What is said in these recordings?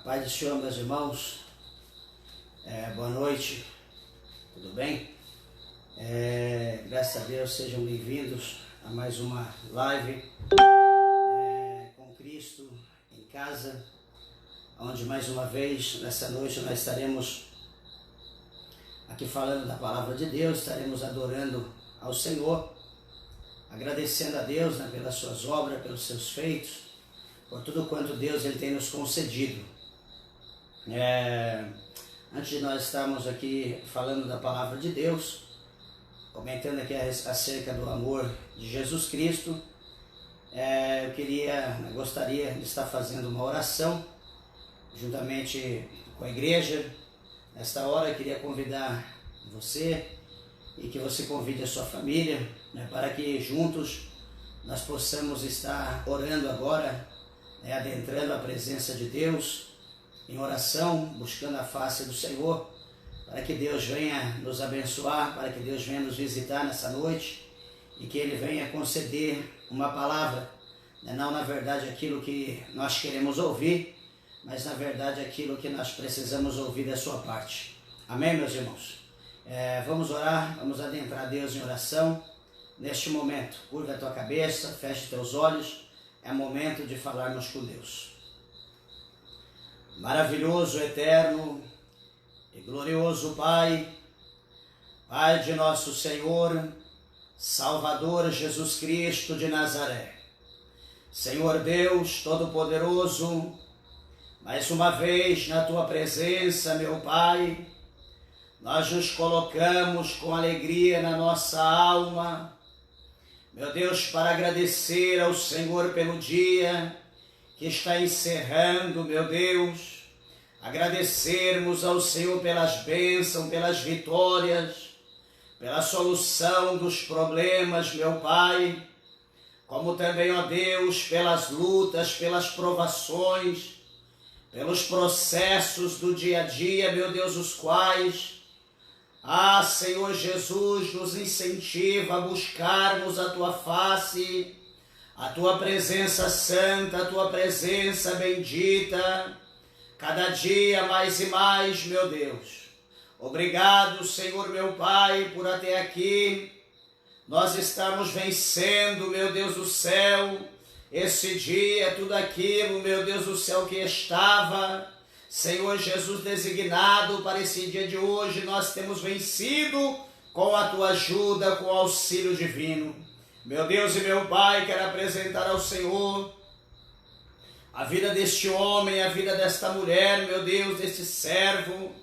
Paz do Senhor, meus irmãos, boa noite, tudo bem? Graças a Deus, sejam bem-vindos a mais uma live com Cristo em casa, onde mais uma vez, nessa noite, nós estaremos aqui falando da Palavra de Deus, estaremos adorando ao Senhor, agradecendo a Deus, né, pelas suas obras, pelos seus feitos, por tudo quanto Deus ele tem nos concedido. Antes de nós estarmos aqui falando da Palavra de Deus, comentando aqui acerca do amor de Jesus Cristo, eu gostaria de estar fazendo uma oração juntamente com a igreja. Nesta hora eu queria convidar você e que você convide a sua família, né, para que juntos nós possamos estar orando agora, adentrando a presença de Deus em oração, buscando a face do Senhor, para que Deus venha nos abençoar, para que Deus venha nos visitar nessa noite e que Ele venha conceder uma palavra, não na verdade aquilo que nós queremos ouvir, mas na verdade aquilo que nós precisamos ouvir da sua parte. Amém, meus irmãos? Vamos orar, vamos adentrar Deus em oração. Neste momento, curva a tua cabeça, feche teus olhos, é momento de falarmos com Deus. Maravilhoso, eterno e glorioso Pai, Pai de nosso Senhor, Salvador Jesus Cristo de Nazaré, Senhor Deus Todo-Poderoso, mais uma vez na Tua presença, meu Pai, nós nos colocamos com alegria na nossa alma, meu Deus, para agradecer ao Senhor pelo dia que está encerrando, meu Deus, agradecermos ao Senhor pelas bênçãos, pelas vitórias, pela solução dos problemas, meu Pai, como também, ó Deus, pelas lutas, pelas provações, pelos processos do dia a dia, meu Deus, os quais, Senhor Jesus, nos incentiva a buscarmos a Tua face, a Tua presença santa, a Tua presença bendita, cada dia mais e mais, meu Deus. Obrigado, Senhor, meu Pai, por até aqui nós estamos vencendo, meu Deus do céu, esse dia, tudo aquilo, meu Deus do céu, que estava, Senhor Jesus, designado para esse dia de hoje, nós temos vencido com a Tua ajuda, com o auxílio divino. Meu Deus e meu Pai, quero apresentar ao Senhor a vida deste homem, a vida desta mulher, meu Deus, deste servo,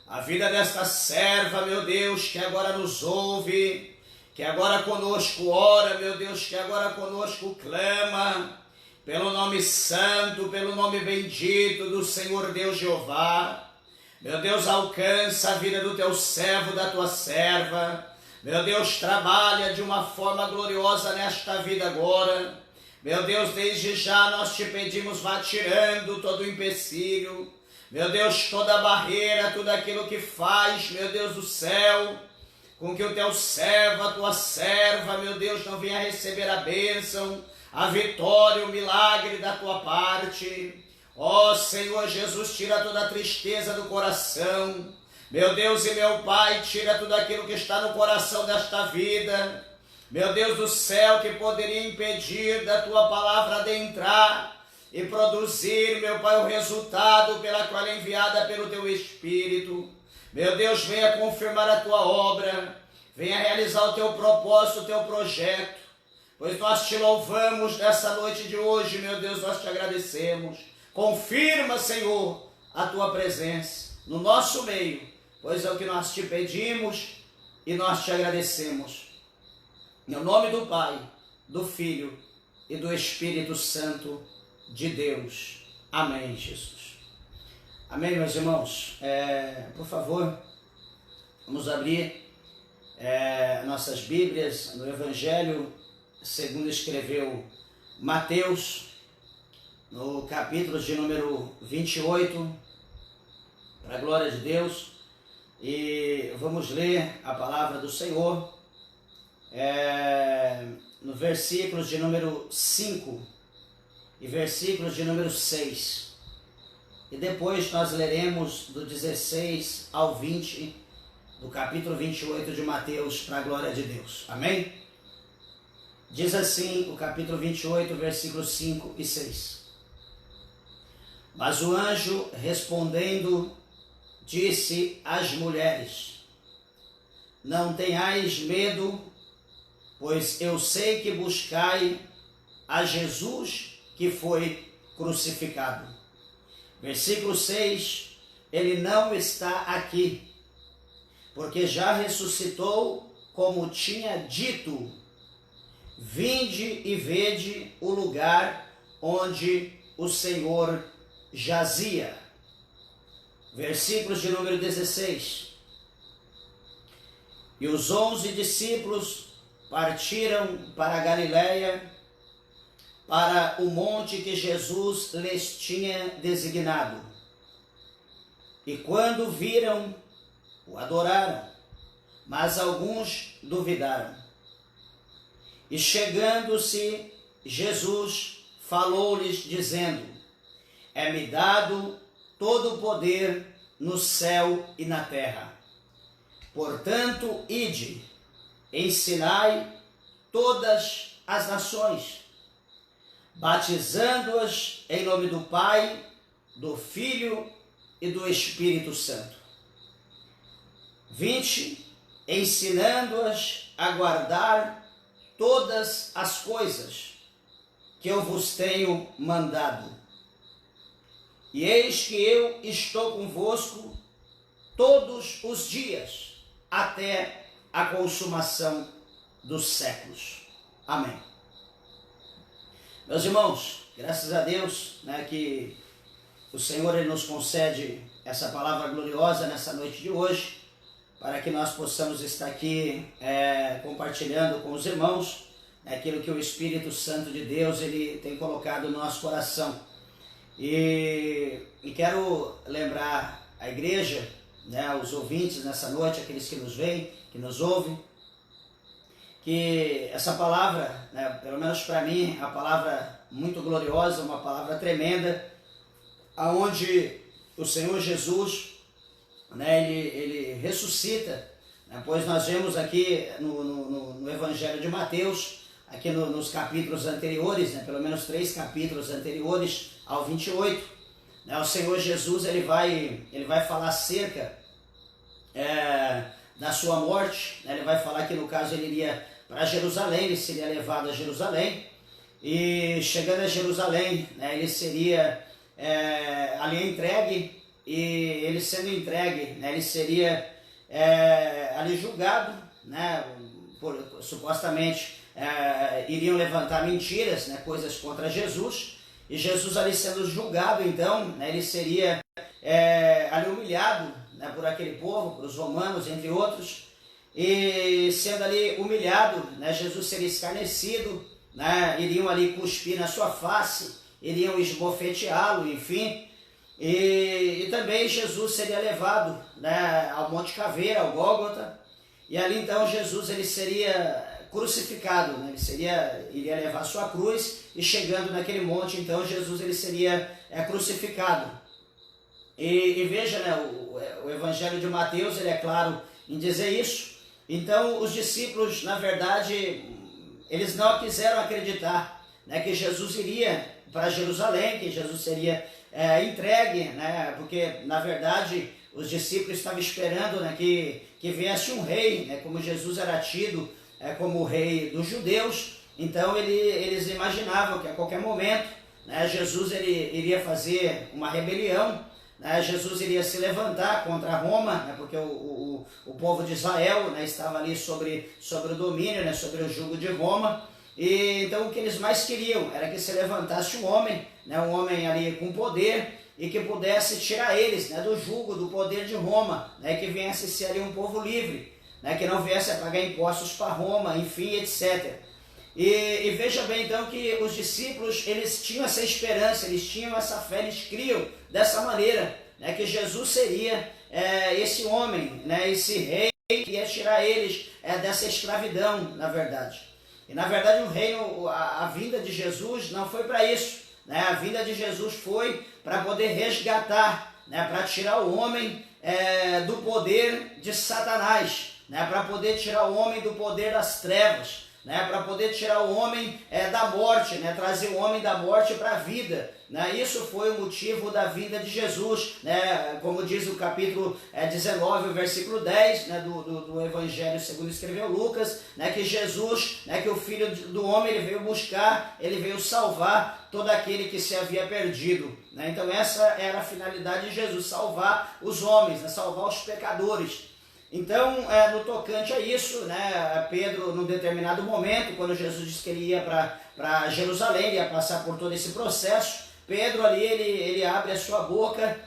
a vida desta serva, meu Deus, que agora nos ouve, que agora conosco ora, meu Deus, que agora conosco clama, pelo nome santo, pelo nome bendito do Senhor Deus Jeová. Meu Deus, alcança a vida do Teu servo, da Tua serva. Meu Deus, trabalha de uma forma gloriosa nesta vida agora. Meu Deus, desde já nós Te pedimos, vá tirando todo o empecilho. Meu Deus, toda a barreira, tudo aquilo que faz, meu Deus do céu, com que o Teu servo, a Tua serva, meu Deus, não venha receber a bênção, a vitória, o milagre da Tua parte. Ó Senhor Jesus, tira toda a tristeza do coração. Meu Deus e meu Pai, tira tudo aquilo que está no coração desta vida. Meu Deus do céu, que poderia impedir da Tua palavra adentrar e produzir, meu Pai, o resultado pela qual é enviada pelo Teu Espírito. Meu Deus, venha confirmar a Tua obra, venha realizar o Teu propósito, o Teu projeto, pois nós Te louvamos nessa noite de hoje, meu Deus, nós Te agradecemos. Confirma, Senhor, a Tua presença no nosso meio, pois é o que nós Te pedimos e nós Te agradecemos. Em nome do Pai, do Filho e do Espírito Santo de Deus. Amém, Jesus. Amém, meus irmãos. Por favor, vamos abrir nossas Bíblias no Evangelho segundo escreveu Mateus, no capítulo de número 28, para a glória de Deus, e vamos ler a palavra do Senhor, no versículos de número 5 e versículos de número 6. e depois nós leremos do 16 ao 20, do capítulo 28 de Mateus, para a glória de Deus. Amém? Diz assim o capítulo 28, versículos 5 e 6. Mas o anjo, respondendo, disse às mulheres: não tenhais medo, pois eu sei que buscai a Jesus que foi crucificado. Versículo 6, ele não está aqui, porque já ressuscitou, como tinha dito. Vinde e vede o lugar onde o Senhor jazia. Versículos de número 16. E os 11 discípulos partiram para a Galiléia, para o monte que Jesus lhes tinha designado. E quando viram, o adoraram, mas alguns duvidaram. E chegando-se, Jesus falou-lhes, dizendo: é-me dado todo o poder no céu e na terra. Portanto, ide, ensinai todas as nações, batizando-as em nome do Pai, do Filho e do Espírito Santo. 20. Ensinando-as a guardar todas as coisas que eu vos tenho mandado. E eis que eu estou convosco todos os dias, até a consumação dos séculos. Amém. Meus irmãos, graças a Deus, que o Senhor ele nos concede essa palavra gloriosa nessa noite de hoje, para que nós possamos estar aqui compartilhando com os irmãos aquilo que o Espírito Santo de Deus ele tem colocado no nosso coração. E quero lembrar a igreja, os ouvintes nessa noite, aqueles que nos veem, que nos ouvem, que essa palavra, pelo menos para mim, é uma palavra muito gloriosa, uma palavra tremenda, aonde o Senhor Jesus, ele ressuscita, pois nós vemos aqui no Evangelho de Mateus, aqui nos capítulos anteriores, pelo menos 3 capítulos anteriores ao 28, o Senhor Jesus ele vai falar acerca da sua morte, ele vai falar que no caso ele iria para Jerusalém, ele seria levado a Jerusalém, e chegando a Jerusalém, ele seria ali entregue, e ele sendo entregue, ele seria ali julgado, supostamente iriam levantar mentiras, coisas contra Jesus, e Jesus ali sendo julgado, então, ele seria ali humilhado, por aquele povo, por os romanos, entre outros, e sendo ali humilhado, Jesus seria escarnecido, iriam ali cuspir na sua face, iriam esbofeteá-lo, enfim. E também Jesus seria levado ao Monte Caveira, ao Gólgota, e ali então Jesus ele seria crucificado, iria levar sua cruz, e chegando naquele monte, então Jesus ele seria crucificado. E veja, o Evangelho de Mateus, ele é claro em dizer isso. Então os discípulos, na verdade, eles não quiseram acreditar que Jesus iria para Jerusalém, que Jesus seria entregue, porque na verdade os discípulos estavam esperando que viesse um rei, como Jesus era tido como o rei dos judeus. Então eles imaginavam que a qualquer momento Jesus ele iria fazer uma rebelião, Jesus iria se levantar contra Roma, porque o povo de Israel estava ali sobre o domínio, sobre o jugo de Roma. E então o que eles mais queriam era que se levantasse um homem ali com poder, e que pudesse tirar eles do jugo, do poder de Roma, que viesse ser ali um povo livre, que não viesse a pagar impostos para Roma, enfim, etc. E veja bem então que os discípulos eles tinham essa esperança, eles tinham essa fé, eles criam dessa maneira, que Jesus seria esse homem, esse rei que ia tirar eles dessa escravidão, na verdade. E na verdade o reino, a vinda de Jesus não foi para isso, né? A vinda de Jesus foi para poder resgatar, né? Para tirar o homem do poder de Satanás, né? Para poder tirar o homem do poder das trevas, né? Para poder tirar o homem da morte, né? Trazer o homem da morte para a vida. Né? Isso foi o motivo da vinda de Jesus, né? Como diz o capítulo 19, o versículo 10, né? do Evangelho segundo escreveu Lucas, né? Que Jesus, né? Que o Filho do Homem, ele veio buscar, ele veio salvar todo aquele que se havia perdido. Né? Então essa era a finalidade de Jesus, salvar os homens, né? Salvar os pecadores. Então, no tocante a isso, né, Pedro, num determinado momento, quando Jesus disse que ele ia para Jerusalém, ia passar por todo esse processo, Pedro ali, ele abre a sua boca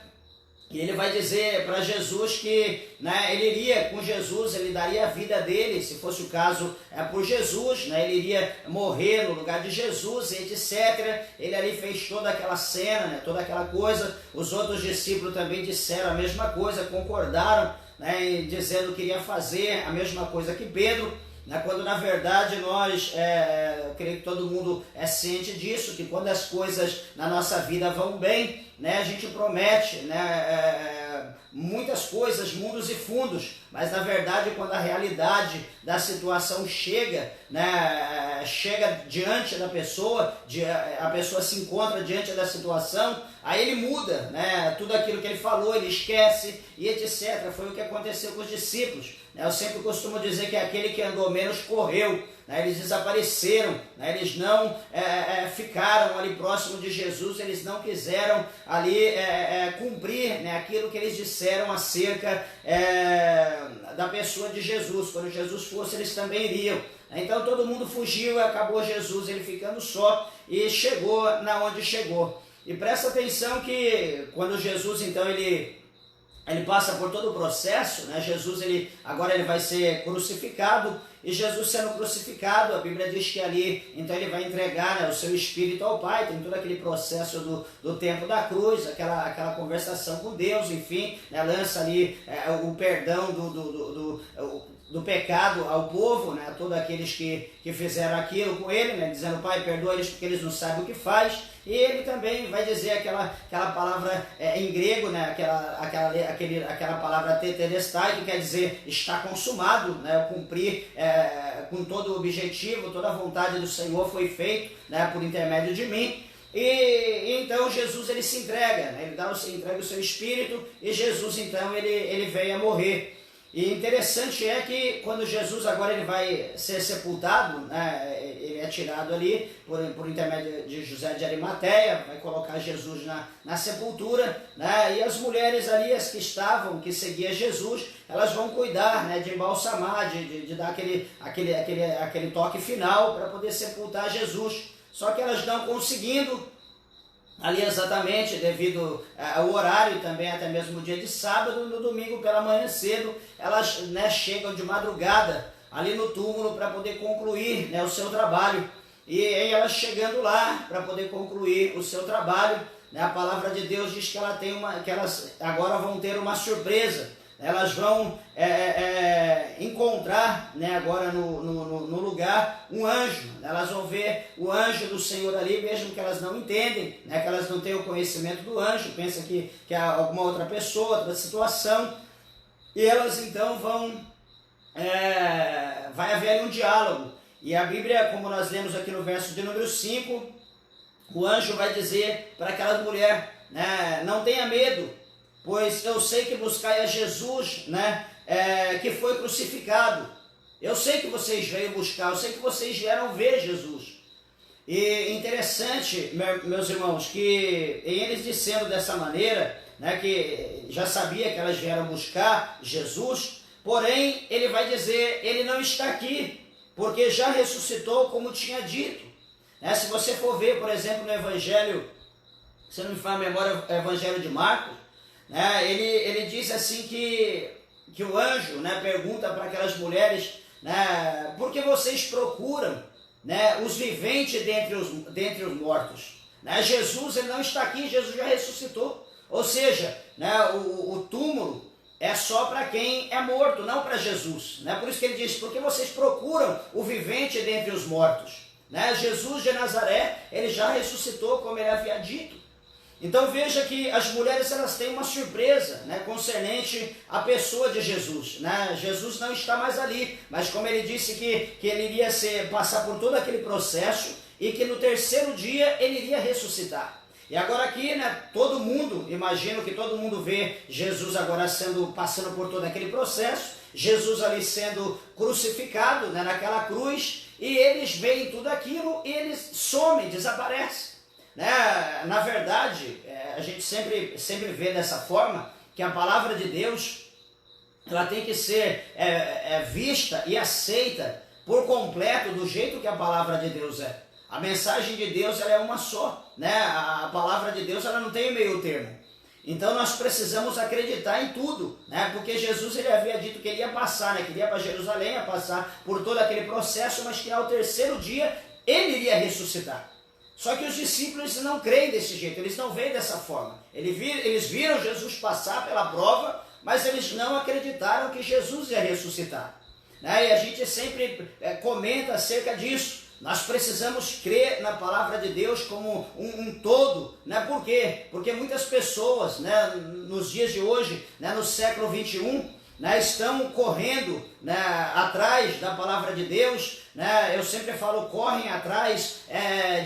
e ele vai dizer para Jesus que, né, ele iria com Jesus, ele daria a vida dele, se fosse o caso, por Jesus, né, ele iria morrer no lugar de Jesus, etc. Ele ali fez toda aquela cena, né, toda aquela coisa. Os outros discípulos também disseram a mesma coisa, concordaram, né, dizendo que iria fazer a mesma coisa que Pedro, né, quando na verdade nós, eu creio que todo mundo é ciente disso, que quando as coisas na nossa vida vão bem, né, a gente promete, né, muitas coisas, mundos e fundos, mas na verdade quando a realidade da situação chega, né, chega diante da pessoa, a pessoa se encontra diante da situação, aí ele muda, né, tudo aquilo que ele falou, ele esquece e etc. Foi o que aconteceu com os discípulos. Eu sempre costumo dizer que aquele que andou menos correu, né? Eles desapareceram, né? Eles não ficaram ali próximo de Jesus, eles não quiseram ali cumprir, né, aquilo que eles disseram acerca da pessoa de Jesus. Quando Jesus fosse, eles também iriam. Então todo mundo fugiu e acabou Jesus, ele ficando só e chegou na onde chegou. E presta atenção que quando Jesus, então, ele passa por todo o processo, né? Jesus agora ele vai ser crucificado, e Jesus sendo crucificado, a Bíblia diz que ali, então ele vai entregar, né, o seu espírito ao Pai, tem todo aquele processo do tempo da cruz, aquela conversação com Deus, enfim, né, lança ali o perdão do pecado ao povo, né, todos aqueles que fizeram aquilo com ele, né, dizendo: Pai, perdoa eles porque eles não sabem o que faz. E ele também vai dizer aquela palavra em grego, né, aquela palavra tetelestai, que quer dizer está consumado, né, cumprir com todo o objetivo, toda a vontade do Senhor foi feito, né, por intermédio de mim. E então Jesus ele se entrega, né, ele entrega o seu espírito, e Jesus então ele veio a morrer. E interessante é que quando Jesus agora ele vai ser sepultado, né, ele é tirado ali por intermédio de José de Arimateia, vai colocar Jesus na sepultura, né, e as mulheres ali, as que seguiam Jesus, elas vão cuidar, né, de embalsamar, de dar aquele toque final para poder sepultar Jesus. Só que elas não conseguindo, ali exatamente devido ao horário e também até mesmo o dia de sábado, no domingo pela manhã cedo, elas, né, chegam de madrugada ali no túmulo para poder concluir, né, o seu trabalho. E aí elas chegando lá para poder concluir o seu trabalho, né, a palavra de Deus diz que que elas agora vão ter uma surpresa. Elas vão encontrar, né, agora no lugar um anjo. Elas vão ver o anjo do Senhor ali, mesmo que elas não entendem, né, que elas não têm o conhecimento do anjo, pensam que é alguma outra pessoa, outra situação. E elas então vai haver um diálogo. E a Bíblia, como nós lemos aqui no verso de número 5, o anjo vai dizer para aquela mulher, né, não tenha medo, pois eu sei que buscai a Jesus, né, que foi crucificado. Eu sei que vocês veio buscar, eu sei que vocês vieram ver Jesus. E interessante, meus irmãos, que eles dizendo dessa maneira, né, que já sabia que elas vieram buscar Jesus, porém ele vai dizer, ele não está aqui, porque já ressuscitou como tinha dito. Se você for ver, por exemplo, no Evangelho, se não me faz a memória, o Evangelho de Marcos, né, ele diz assim que o anjo, né, pergunta para aquelas mulheres, né, por que vocês procuram, né, os viventes dentre os mortos? Né, Jesus ele não está aqui, Jesus já ressuscitou. Ou seja, né, o túmulo é só para quem é morto, não para Jesus. Né? Por isso que ele diz, por que vocês procuram o vivente dentre os mortos? né? Jesus de Nazaré, ele já ressuscitou, como ele havia dito. Então veja que as mulheres elas têm uma surpresa, né, concernente à pessoa de Jesus, né? Jesus não está mais ali, mas como ele disse que ele iria passar por todo aquele processo e que no terceiro dia ele iria ressuscitar. E agora aqui, né, todo mundo, imagino que todo mundo vê Jesus agora passando por todo aquele processo, Jesus ali sendo crucificado, né, naquela cruz, e eles veem tudo aquilo e eles somem, desaparecem. Né? Na verdade, a gente sempre vê dessa forma que a palavra de Deus ela tem que ser vista e aceita por completo do jeito que a palavra de Deus é. A mensagem de Deus ela é uma só, né? A palavra de Deus ela não tem meio termo. Então nós precisamos acreditar em tudo, né? Porque Jesus ele havia dito que ele ia passar, né? Que ele ia para Jerusalém, ia passar por todo aquele processo, mas que ao terceiro dia ele iria ressuscitar. Só que os discípulos não creem desse jeito, eles não veem dessa forma. Eles viram Jesus passar pela prova, mas eles não acreditaram que Jesus ia ressuscitar. Né? E a gente sempre comenta acerca disso. Nós precisamos crer na palavra de Deus como um todo. Né? Por quê? Porque muitas pessoas, né, nos dias de hoje, né, no século 21, né, estão correndo, né, atrás da palavra de Deus, né, eu sempre falo, correm atrás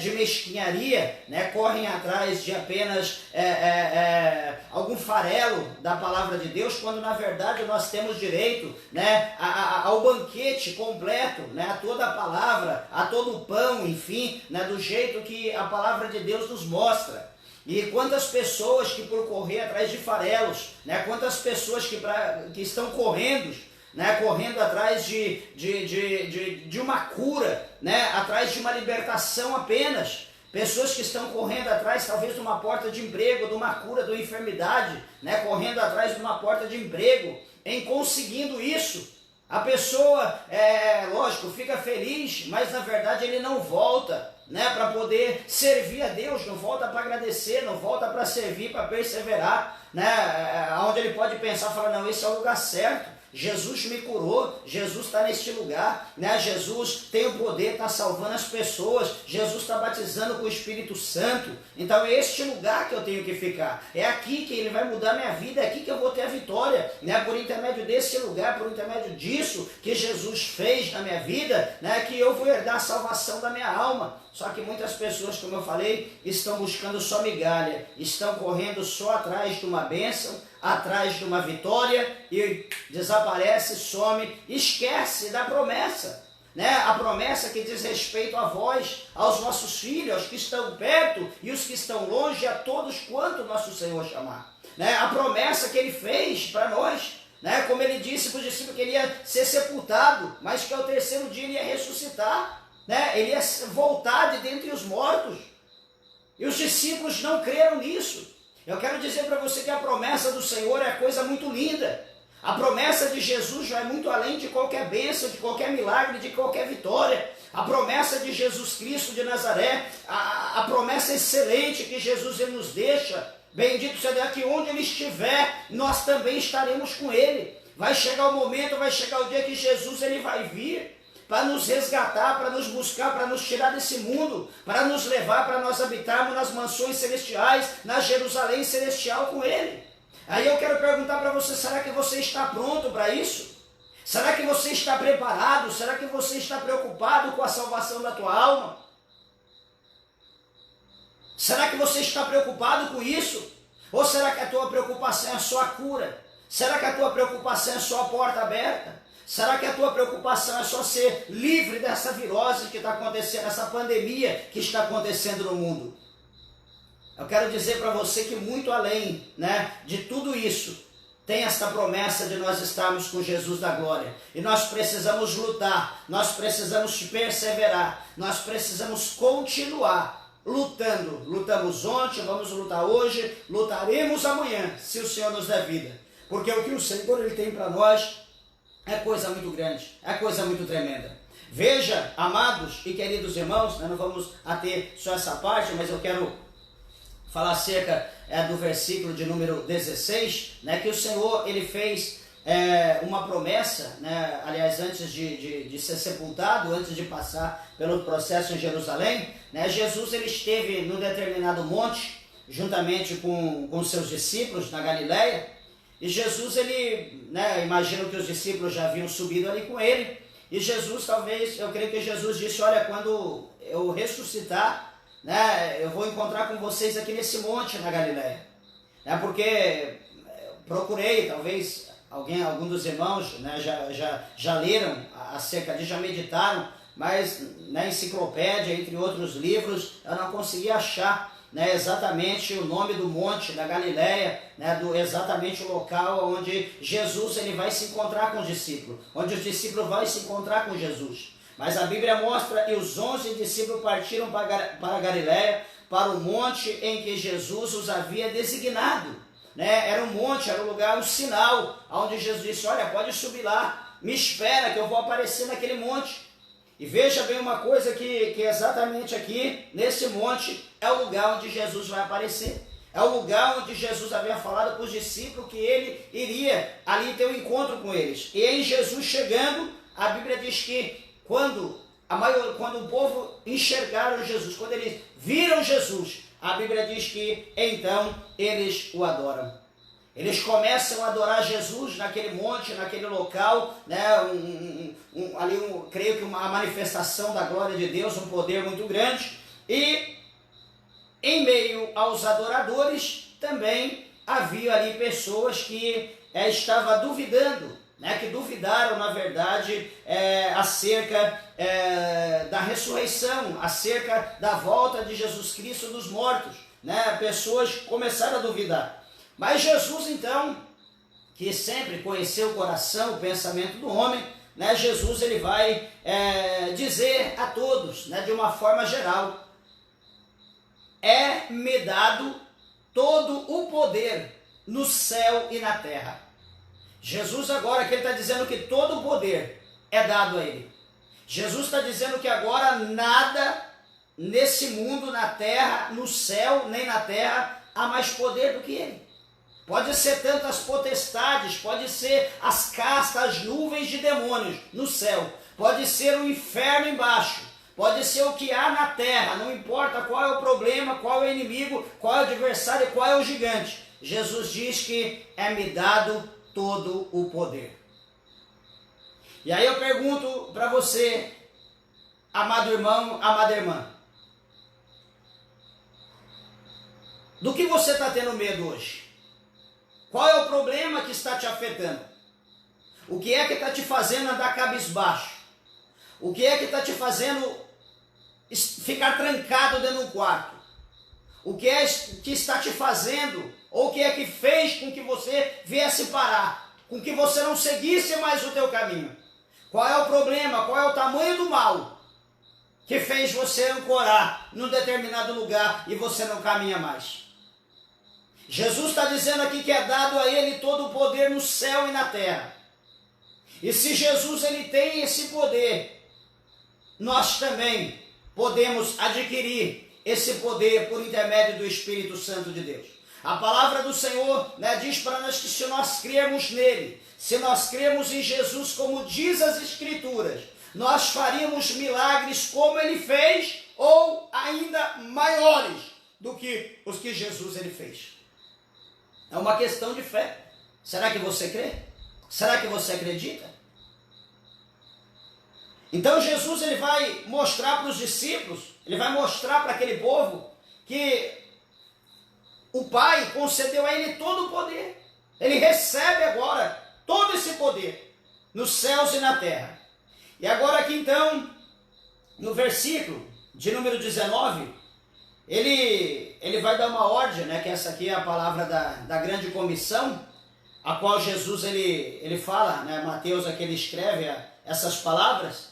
de mesquinharia, né, correm atrás de apenas algum farelo da palavra de Deus, quando na verdade nós temos direito, né, ao banquete completo, né, a toda a palavra, a todo o pão, enfim, né, do jeito que a palavra de Deus nos mostra. E quantas pessoas que por correr atrás de farelos, né? Quantas pessoas que estão correndo atrás de uma cura, né? Atrás de uma libertação apenas. Pessoas que estão correndo atrás talvez de uma porta de emprego, de uma cura, de uma enfermidade, né? Correndo atrás de uma porta de emprego, em conseguindo isso. A pessoa, lógico, fica feliz, mas na verdade ele não volta, né, para poder servir a Deus, não volta para agradecer, não volta para servir, para perseverar, né, onde ele pode pensar, falar, não, esse é o lugar certo, Jesus me curou, Jesus está neste lugar, né? Jesus tem o poder, está salvando as pessoas, Jesus está batizando com o Espírito Santo, então é este lugar que eu tenho que ficar, é aqui que ele vai mudar minha vida, é aqui que eu vou ter a vitória, né? Por intermédio desse lugar, por intermédio disso que Jesus fez na minha vida, né? Que eu vou herdar a salvação da minha alma. Só que muitas pessoas, como eu falei, estão buscando só migalha, estão correndo só atrás de uma bênção, atrás de uma vitória e desaparece, some, esquece da promessa, né? A promessa que diz respeito a vós, aos nossos filhos, aos que estão perto e os que estão longe, a todos quanto nosso Senhor chamar, né? A promessa que ele fez para nós, né? Como ele disse para os discípulos que ele ia ser sepultado, mas que ao terceiro dia ele ia ressuscitar, né? Ele ia voltar de dentre os mortos, e os discípulos não creram nisso. Eu quero dizer para você que a promessa do Senhor é coisa muito linda. A promessa de Jesus vai muito além de qualquer bênção, de qualquer milagre, de qualquer vitória. A promessa de Jesus Cristo de Nazaré, a promessa excelente que Jesus ele nos deixa, bendito seja que onde ele estiver, nós também estaremos com ele. Vai chegar o momento, vai chegar o dia que Jesus ele vai vir para nos resgatar, para nos buscar, para nos tirar desse mundo, para nos levar para nós habitarmos nas mansões celestiais, na Jerusalém celestial com ele. Aí eu quero perguntar para você, será que você está pronto para isso? Será que você está preparado? Será que você está preocupado com a salvação da tua alma? Será que você está preocupado com isso? Ou será que a tua preocupação é só a cura? Será que a tua preocupação é só a porta aberta? Será que a tua preocupação é só ser livre dessa virose que está acontecendo, essa pandemia que está acontecendo no mundo? Eu quero dizer para você que muito além, né, de tudo isso, tem esta promessa de nós estarmos com Jesus da glória. E nós precisamos lutar, nós precisamos perseverar, nós precisamos continuar lutando. Lutamos ontem, vamos lutar hoje, lutaremos amanhã, se o Senhor nos der vida. Porque o que o Senhor ele tem para nós é coisa muito grande, é coisa muito tremenda. Veja, amados e queridos irmãos, não vamos ater só essa parte, mas eu quero falar acerca do versículo de número 16, né, que o Senhor ele fez uma promessa, né? Aliás, antes de ser sepultado, antes de passar pelo processo em Jerusalém, né? Jesus ele esteve num determinado monte, juntamente com seus discípulos na Galileia, e Jesus, ele, né, imagino que os discípulos já haviam subido ali com ele, e Jesus, talvez, eu creio que Jesus disse, olha, quando eu ressuscitar, né, eu vou encontrar com vocês aqui nesse monte na Galileia, né, porque procurei, talvez algum dos irmãos, né, já leram acerca disso, já meditaram, mas na enciclopédia, entre outros livros, eu não consegui achar, né, exatamente o nome do monte da Galileia, né, exatamente o local onde Jesus ele vai se encontrar com os discípulos, onde os discípulos vão se encontrar com Jesus. Mas a Bíblia mostra que os 11 discípulos partiram para a Galileia, para o monte em que Jesus os havia designado. Né? Era um monte, era um lugar, um sinal, onde Jesus disse, olha, pode subir lá, me espera que eu vou aparecer naquele monte. E veja bem uma coisa que exatamente aqui, nesse monte, é o lugar onde Jesus vai aparecer. É o lugar onde Jesus havia falado para os discípulos que ele iria ali ter um encontro com eles. E em Jesus chegando, a Bíblia diz que quando o povo enxergaram Jesus, quando eles viram Jesus, a Bíblia diz que então eles o adoram. Eles começam a adorar Jesus naquele monte, naquele local, né? Creio que uma manifestação da glória de Deus, um poder muito grande. E em meio aos adoradores também havia ali pessoas que estavam duvidando, né? Que duvidaram, na verdade, acerca da ressurreição, acerca da volta de Jesus Cristo dos mortos. Né? Pessoas começaram a duvidar. Mas Jesus, então, que sempre conheceu o coração, o pensamento do homem, né? Jesus ele vai dizer a todos, né, de uma forma geral, me dado todo o poder no céu e na terra. Jesus agora, que ele está dizendo que todo o poder é dado a ele. Jesus está dizendo que agora nada nesse mundo, na terra, no céu, nem na terra, há mais poder do que ele. Pode ser tantas potestades, pode ser as castas, as nuvens de demônios no céu, pode ser o inferno embaixo, pode ser o que há na terra, não importa qual é o problema, qual é o inimigo, qual é o adversário, qual é o gigante. Jesus diz que me dado todo o poder. E aí eu pergunto para você, amado irmão, amada irmã, do que você está tendo medo hoje? Qual é o problema que está te afetando? O que é que está te fazendo andar cabisbaixo? O que é que está te fazendo ficar trancado dentro do quarto? O que é que está te fazendo, ou o que é que fez com que você viesse parar? Com que você não seguisse mais o teu caminho? Qual é o problema? Qual é o tamanho do mal que fez você ancorar num determinado lugar e você não caminha mais? Jesus está dizendo aqui que é dado a ele todo o poder no céu e na terra. E se Jesus ele tem esse poder, nós também podemos adquirir esse poder por intermédio do Espírito Santo de Deus. A palavra do Senhor, né, diz para nós que se nós crermos nele, se nós crermos em Jesus como diz as Escrituras, nós faríamos milagres como ele fez ou ainda maiores do que os que Jesus ele fez. É uma questão de fé. Será que você crê? Será que você acredita? Então Jesus ele vai mostrar para os discípulos, ele vai mostrar para aquele povo que o Pai concedeu a ele todo o poder. Ele recebe agora todo esse poder nos céus e na terra. E agora aqui então, no versículo de número 19, ele vai dar uma ordem, né, que essa aqui é a palavra da grande comissão, a qual Jesus ele fala, né, Mateus aqui ele escreve essas palavras,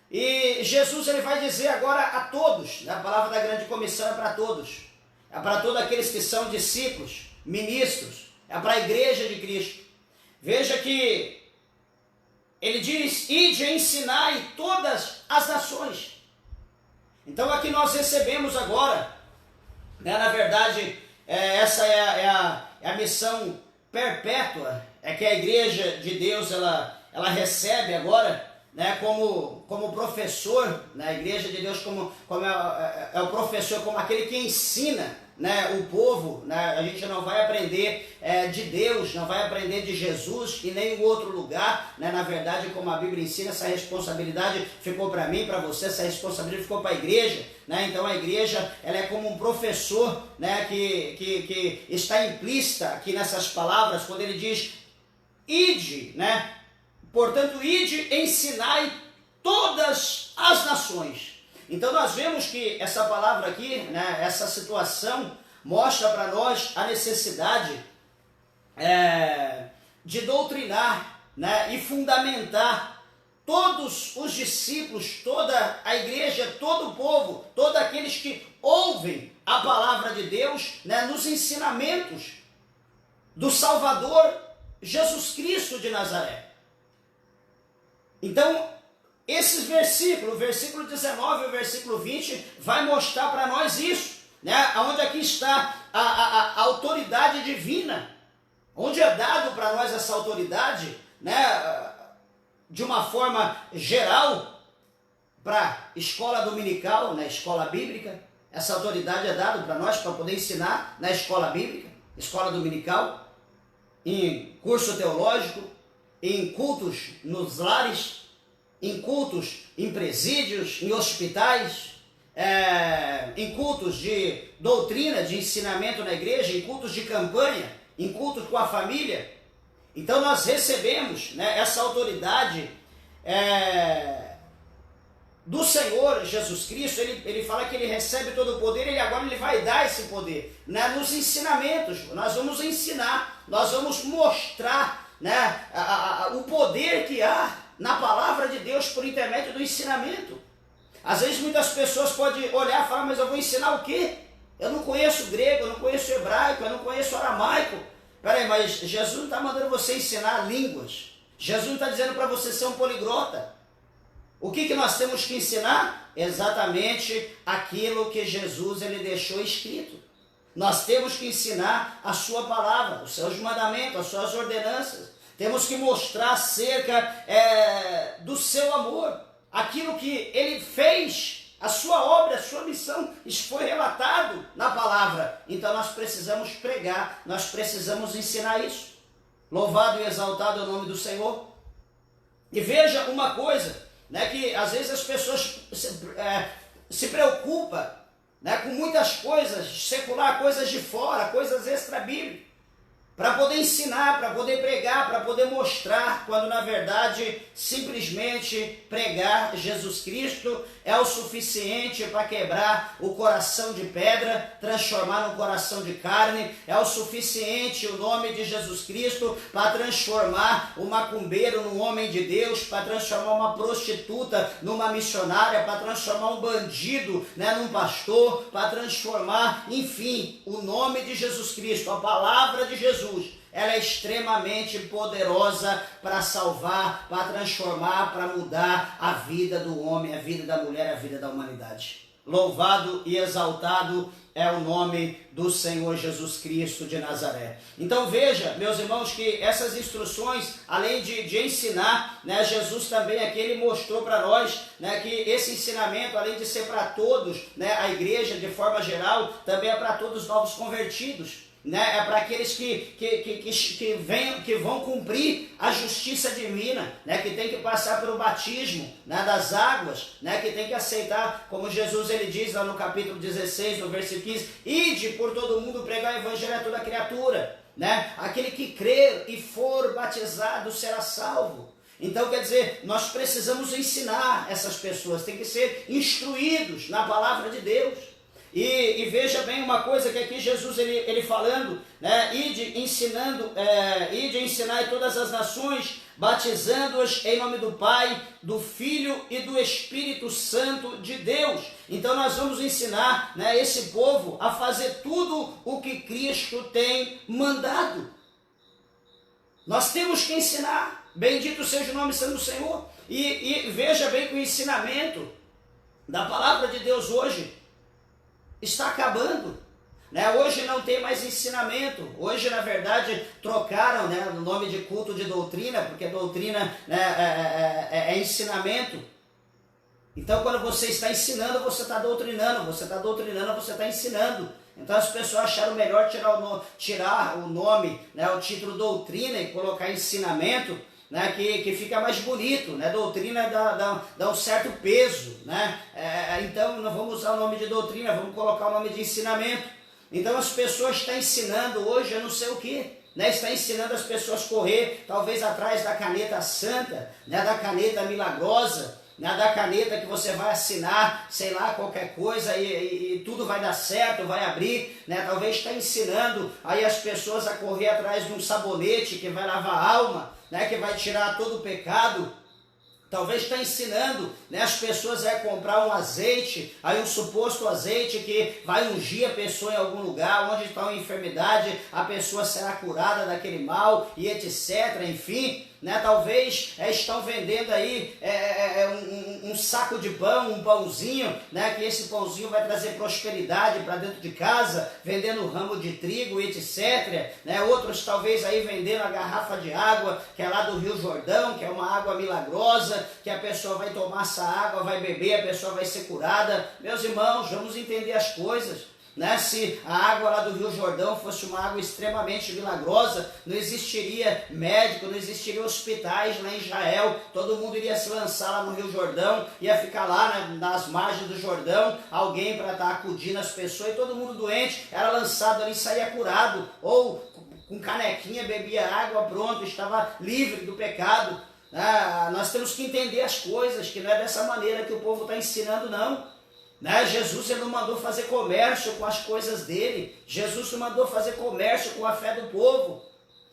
e Jesus ele vai dizer agora a todos, né, a palavra da grande comissão é para todos, é para todos aqueles que são discípulos, ministros, é para a igreja de Cristo. Veja que ele diz, ide e ensinai todas as nações. Então aqui nós recebemos agora, né, na verdade, essa é a missão perpétua é que a igreja de Deus ela recebe agora, né, como professor, né, a igreja de Deus como é o professor, como aquele que ensina, né, o povo, né, a gente não vai aprender de Deus, não vai aprender de Jesus em nenhum outro lugar, né, na verdade, como a Bíblia ensina, essa responsabilidade ficou para mim, para você, essa responsabilidade ficou para a igreja, né, então a igreja, ela é como um professor, né, que está implícita aqui nessas palavras, quando ele diz, ide, né, portanto, ide, ensinai todas as nações. Então nós vemos que essa palavra aqui, né, essa situação, mostra para nós a necessidade de doutrinar, né, e fundamentar todos os discípulos, toda a igreja, todo o povo, todos aqueles que ouvem a palavra de Deus, né, nos ensinamentos do Salvador Jesus Cristo de Nazaré. Então, esses versículos, o versículo 19 e o versículo 20, vai mostrar para nós isso, né? Onde aqui está a autoridade divina, onde é dado para nós essa autoridade, né? De uma forma geral, para escola dominical, na escola bíblica, essa autoridade é dada para nós para poder ensinar na escola bíblica, escola dominical, em curso teológico, em cultos nos lares, em cultos em presídios, em hospitais, em cultos de doutrina, de ensinamento na igreja, em cultos de campanha, em cultos com a família. Então nós recebemos, né, essa autoridade do Senhor Jesus Cristo. Ele fala que ele recebe todo o poder, e agora ele vai dar esse poder, né, nos ensinamentos. Nós vamos ensinar, nós vamos mostrar, né, o poder que há na palavra de Deus por intermédio do ensinamento. Às vezes muitas pessoas podem olhar e falar, mas eu vou ensinar o quê? Eu não conheço grego, eu não conheço hebraico, eu não conheço aramaico. Peraí, mas Jesus não está mandando você ensinar línguas. Jesus não está dizendo para você ser um poliglota. O que nós temos que ensinar? Exatamente aquilo que Jesus ele deixou escrito. Nós temos que ensinar a sua palavra, os seus mandamentos, as suas ordenanças. Temos que mostrar acerca do seu amor, aquilo que ele fez, a sua obra, a sua missão. Isso foi relatado na palavra. Então nós precisamos pregar, nós precisamos ensinar isso. Louvado e exaltado é o nome do Senhor. E veja uma coisa, né, que às vezes as pessoas se preocupam, né, com muitas coisas secular, coisas de fora, coisas extra-bíblicas, para poder ensinar, para poder pregar, para poder mostrar, quando na verdade simplesmente pregar Jesus Cristo é o suficiente para quebrar o coração de pedra, transformar no coração de carne, é o suficiente o nome de Jesus Cristo para transformar o macumbeiro num homem de Deus, para transformar uma prostituta numa missionária, para transformar um bandido, né, num pastor, para transformar, enfim, o nome de Jesus Cristo, a palavra de Jesus. Ela é extremamente poderosa para salvar, para transformar, para mudar a vida do homem, a vida da mulher, a vida da humanidade. Louvado e exaltado é o nome do Senhor Jesus Cristo de Nazaré. Então veja, meus irmãos, que essas instruções, além de ensinar, né, Jesus também aqui ele mostrou para nós, né, que esse ensinamento, além de ser para todos, né, a igreja de forma geral, também é para todos os novos convertidos. Né, é para aqueles que vão cumprir a justiça divina, né, que tem que passar pelo batismo, né, das águas, né, que tem que aceitar, como Jesus ele diz lá no capítulo 16, no versículo 15, ide por todo mundo pregar o evangelho a toda criatura, né, aquele que crer e for batizado será salvo. Então quer dizer, nós precisamos ensinar essas pessoas, tem que ser instruídos na palavra de Deus. E veja bem uma coisa que aqui Jesus ele falando, né, ide ensinar todas as nações, batizando-as em nome do Pai, do Filho e do Espírito Santo de Deus. Então nós vamos ensinar, né, esse povo a fazer tudo o que Cristo tem mandado. Nós temos que ensinar, bendito seja o nome santo do Senhor. E veja bem que o ensinamento da palavra de Deus hoje está acabando. Né? Hoje não tem mais ensinamento, hoje na verdade trocaram, né, o nome de culto de doutrina, porque doutrina, né, é ensinamento. Então quando você está ensinando, você está doutrinando, você está doutrinando, você está ensinando. Então as pessoas acharam melhor tirar o nome, né, o título doutrina e colocar ensinamento, né, que fica mais bonito, né? Doutrina dá um certo peso, né? Então não vamos usar o nome de doutrina, vamos colocar o nome de ensinamento. Então as pessoas estão ensinando hoje eu não sei o que, né? Está ensinando as pessoas a correr, talvez atrás da caneta santa, né? Da caneta milagrosa, né? Da caneta que você vai assinar, sei lá, qualquer coisa e tudo vai dar certo, vai abrir, né? Talvez está ensinando aí as pessoas a correr atrás de um sabonete que vai lavar a alma, né? Que vai tirar todo o pecado. Talvez está ensinando, né, as pessoas a comprar um azeite, aí um suposto azeite que vai ungir a pessoa em algum lugar, onde está uma enfermidade, a pessoa será curada daquele mal e etc, enfim. Né, talvez estão vendendo aí um saco de pão, um pãozinho, né, que esse pãozinho vai trazer prosperidade para dentro de casa, vendendo ramo de trigo, etc. Né, outros talvez aí vendendo a garrafa de água, que é lá do Rio Jordão, que é uma água milagrosa, que a pessoa vai tomar essa água, vai beber, a pessoa vai ser curada. Meus irmãos, vamos entender as coisas. Né? Se a água lá do Rio Jordão fosse uma água extremamente milagrosa, não existiria médico, não existiria hospitais lá em Israel, todo mundo iria se lançar lá no Rio Jordão, ia ficar lá, né, nas margens do Jordão, alguém para estar acudindo as pessoas, e todo mundo doente era lançado ali e saía curado, ou com canequinha bebia água, pronto, estava livre do pecado. Nós temos que entender as coisas, que não é dessa maneira que o povo está ensinando, não. Né? Jesus ele não mandou fazer comércio com as coisas dele, Jesus não mandou fazer comércio com a fé do povo.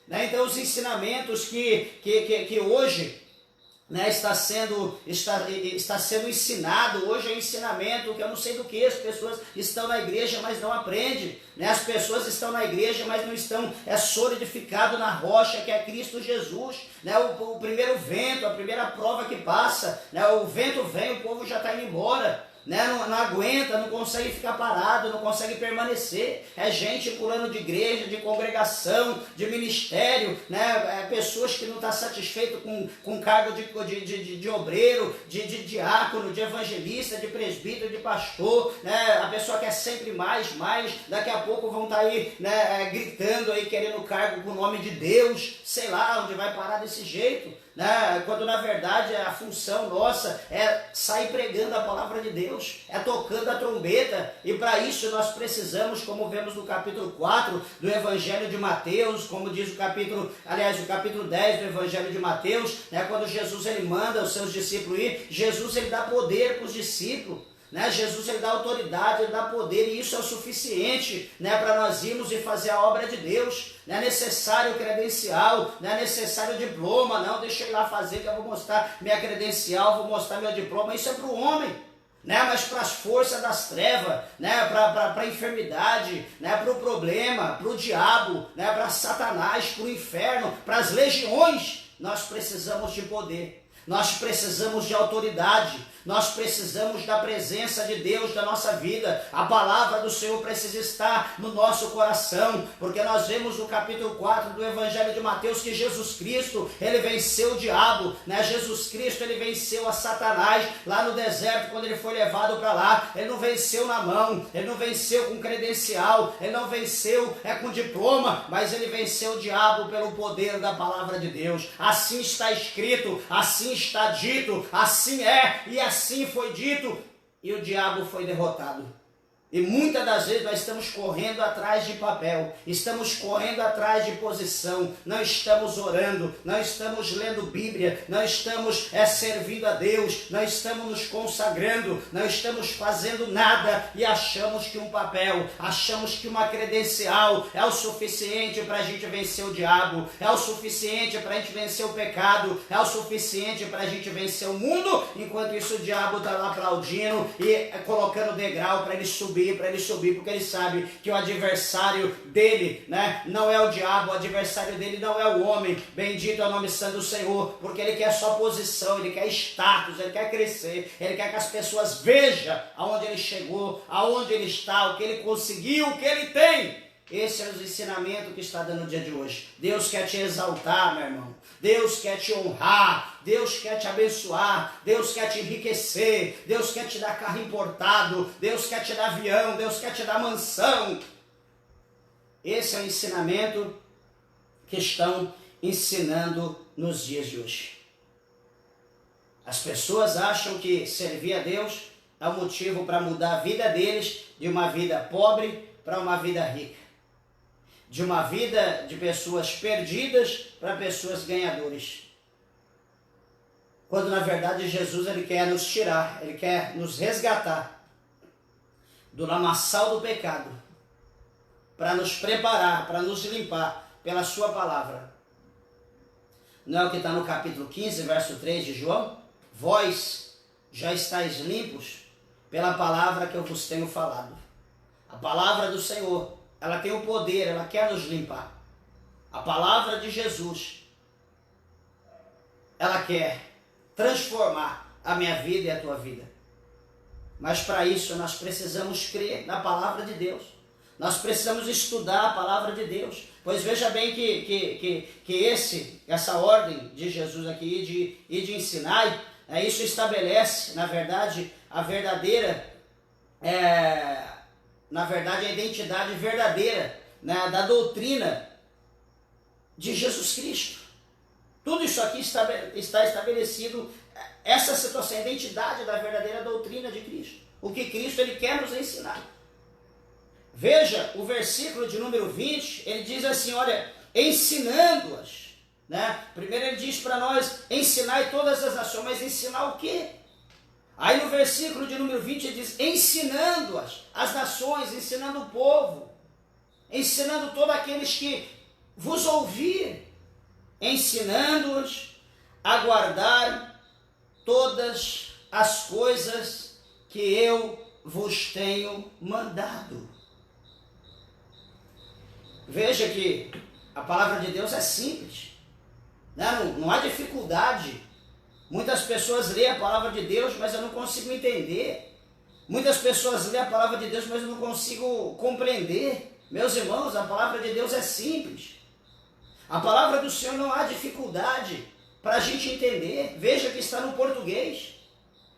Né? Então os ensinamentos que hoje, né, está sendo ensinado, hoje é ensinamento que eu não sei do que, as pessoas estão na igreja, mas não aprendem. Né? As pessoas estão na igreja, mas não estão solidificado na rocha que é Cristo Jesus. Né? O primeiro vento, a primeira prova que passa, né? O vento vem, o povo já está indo embora. Né? Não aguenta, não consegue ficar parado, não consegue permanecer. É gente pulando de igreja, de congregação, de ministério, né? Pessoas que não estão satisfeitas com cargo de obreiro, de diácono, de evangelista, de presbítero, de pastor, né? A pessoa quer sempre mais, daqui a pouco vão estar aí, né, gritando aí, querendo cargo com o nome de Deus, sei lá onde vai parar desse jeito. Né? Quando na verdade a função nossa é sair pregando a palavra de Deus, é tocando a trombeta, e para isso nós precisamos, como vemos no capítulo 4 do Evangelho de Mateus, como diz o capítulo 10 do Evangelho de Mateus, né? Quando Jesus ele manda os seus discípulos ir, Jesus ele dá poder para os discípulos. Né? Jesus ele dá autoridade, ele dá poder, e isso é o suficiente, né, para nós irmos e fazer a obra de Deus. Não é necessário credencial, não é necessário diploma, não, deixa eu ir lá fazer que eu vou mostrar minha credencial, vou mostrar meu diploma, isso é para o homem. Né, mas para as forças das trevas, né, para a enfermidade, né, para o problema, para o diabo, né, para Satanás, para o inferno, para as legiões, nós precisamos de poder, nós precisamos de autoridade. Nós precisamos da presença de Deus na nossa vida. A palavra do Senhor precisa estar no nosso coração, porque nós vemos no capítulo 4 do Evangelho de Mateus que Jesus Cristo, ele venceu o diabo, né? Jesus Cristo, ele venceu a Satanás lá no deserto, quando ele foi levado para lá. Ele não venceu na mão, ele não venceu com credencial, ele não venceu com diploma, mas ele venceu o diabo pelo poder da palavra de Deus. Assim está escrito, assim está dito, assim é e assim foi dito, e o diabo foi derrotado. E muitas das vezes nós estamos correndo atrás de papel, estamos correndo atrás de posição, não estamos orando, não estamos lendo Bíblia, não estamos servindo a Deus, não estamos nos consagrando, não estamos fazendo nada e achamos que um papel, achamos que uma credencial é o suficiente para a gente vencer o diabo, é o suficiente para a gente vencer o pecado, é o suficiente para a gente vencer o mundo, enquanto isso o diabo está lá aplaudindo e colocando degrau para ele subir subir, porque ele sabe que o adversário dele, né, não é o diabo, o adversário dele não é o homem. Bendito é o nome santo do Senhor, porque ele quer sua posição, ele quer status, ele quer crescer, ele quer que as pessoas vejam aonde ele chegou, aonde ele está, o que ele conseguiu, o que ele tem. Esse é o ensinamento que está dando no dia de hoje. Deus quer te exaltar, meu irmão. Deus quer te honrar. Deus quer te abençoar. Deus quer te enriquecer. Deus quer te dar carro importado. Deus quer te dar avião. Deus quer te dar mansão. Esse é o ensinamento que estão ensinando nos dias de hoje. As pessoas acham que servir a Deus é um motivo para mudar a vida deles de uma vida pobre para uma vida rica. De uma vida de pessoas perdidas para pessoas ganhadoras. Quando na verdade Jesus ele quer nos tirar, ele quer nos resgatar do lamaçal do pecado, para nos preparar, para nos limpar pela sua palavra. Não é o que está no capítulo 15, verso 3 de João? Vós já estáis limpos pela palavra que eu vos tenho falado. A palavra do Senhor, ela tem o poder, ela quer nos limpar. A palavra de Jesus, ela quer transformar a minha vida e a tua vida. Mas para isso nós precisamos crer na palavra de Deus. Nós precisamos estudar a palavra de Deus. Pois veja bem que essa ordem de Jesus aqui e de ensinar, isso estabelece, na verdade, a identidade verdadeira, né, da doutrina de Jesus Cristo. Tudo isso aqui está estabelecido, essa situação, a identidade da verdadeira doutrina de Cristo. O que Cristo ele quer nos ensinar. Veja o versículo de número 20, ele diz assim, olha, ensinando-as. Né? Primeiro ele diz para nós, ensinai todas as nações, mas ensinar o quê? Aí no versículo de número 20 ele diz, ensinando-as, as nações, ensinando o povo, ensinando todos aqueles que vos ouvir, ensinando-os a guardar todas as coisas que eu vos tenho mandado. Veja que a palavra de Deus é simples, né? Não há dificuldade. Muitas pessoas leem a palavra de Deus, mas eu não consigo entender. Muitas pessoas leem a palavra de Deus, mas eu não consigo compreender. Meus irmãos, a palavra de Deus é simples. A palavra do Senhor não há dificuldade para a gente entender. Veja que está no português.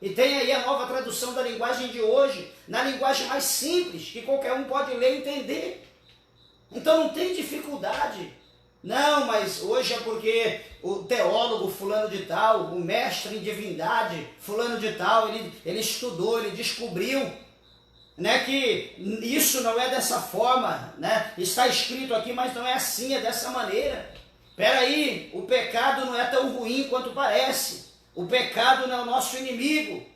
E tem aí a nova tradução da linguagem de hoje, na linguagem mais simples, que qualquer um pode ler e entender. Então não tem dificuldade. Não, mas hoje é porque o teólogo fulano de tal, o mestre em divindade fulano de tal, ele estudou, ele descobriu, né, que isso não é dessa forma, né? Está escrito aqui, mas não é assim, é dessa maneira. Espera aí, o pecado não é tão ruim quanto parece. O pecado não é o nosso inimigo.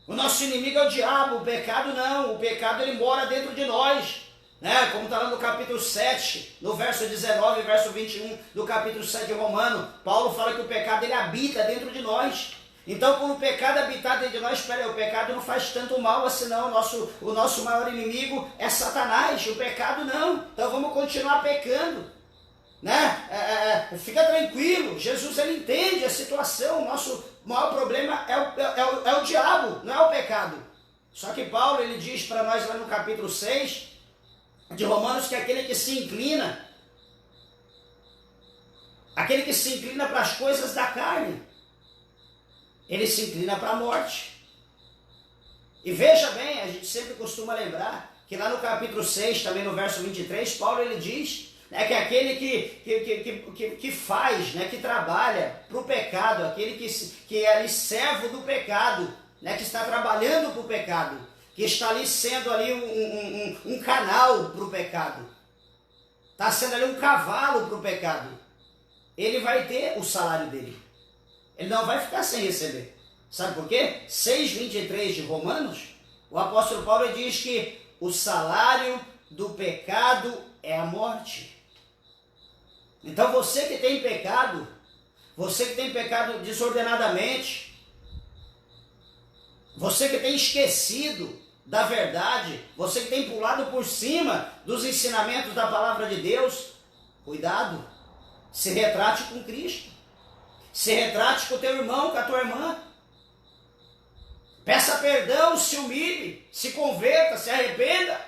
O nosso inimigo é o diabo, o pecado não. O pecado ele mora dentro de nós. Né? Como está lá no capítulo 7, no verso 19 e verso 21 do capítulo 7 de Romano, Paulo fala que o pecado ele habita dentro de nós. Então, quando o pecado habitar dentro de nós, espera aí, o pecado não faz tanto mal assim não, o nosso maior inimigo é Satanás, o pecado não. Então vamos continuar pecando. Né? Fica tranquilo, Jesus ele entende a situação, o nosso maior problema é o diabo, não é o pecado. Só que Paulo ele diz para nós lá no capítulo 6 de Romanos que aquele que se inclina para as coisas da carne, ele se inclina para a morte. E veja bem, a gente sempre costuma lembrar que lá no capítulo 6, também no verso 23, Paulo ele diz, né, que aquele que faz, né, que trabalha para o pecado, aquele que é ali servo do pecado, né, que está trabalhando para o pecado, que está ali sendo ali um canal para o pecado, está sendo ali um cavalo para o pecado, ele vai ter o salário dele, ele não vai ficar sem receber. Sabe por quê? 6,23 de Romanos, o apóstolo Paulo diz que o salário do pecado é a morte. Então você que tem pecado desordenadamente, você que tem esquecido da verdade, você que tem pulado por cima dos ensinamentos da palavra de Deus, cuidado, se retrate com Cristo, se retrate com o teu irmão, com a tua irmã, peça perdão, se humilhe, se converta, se arrependa,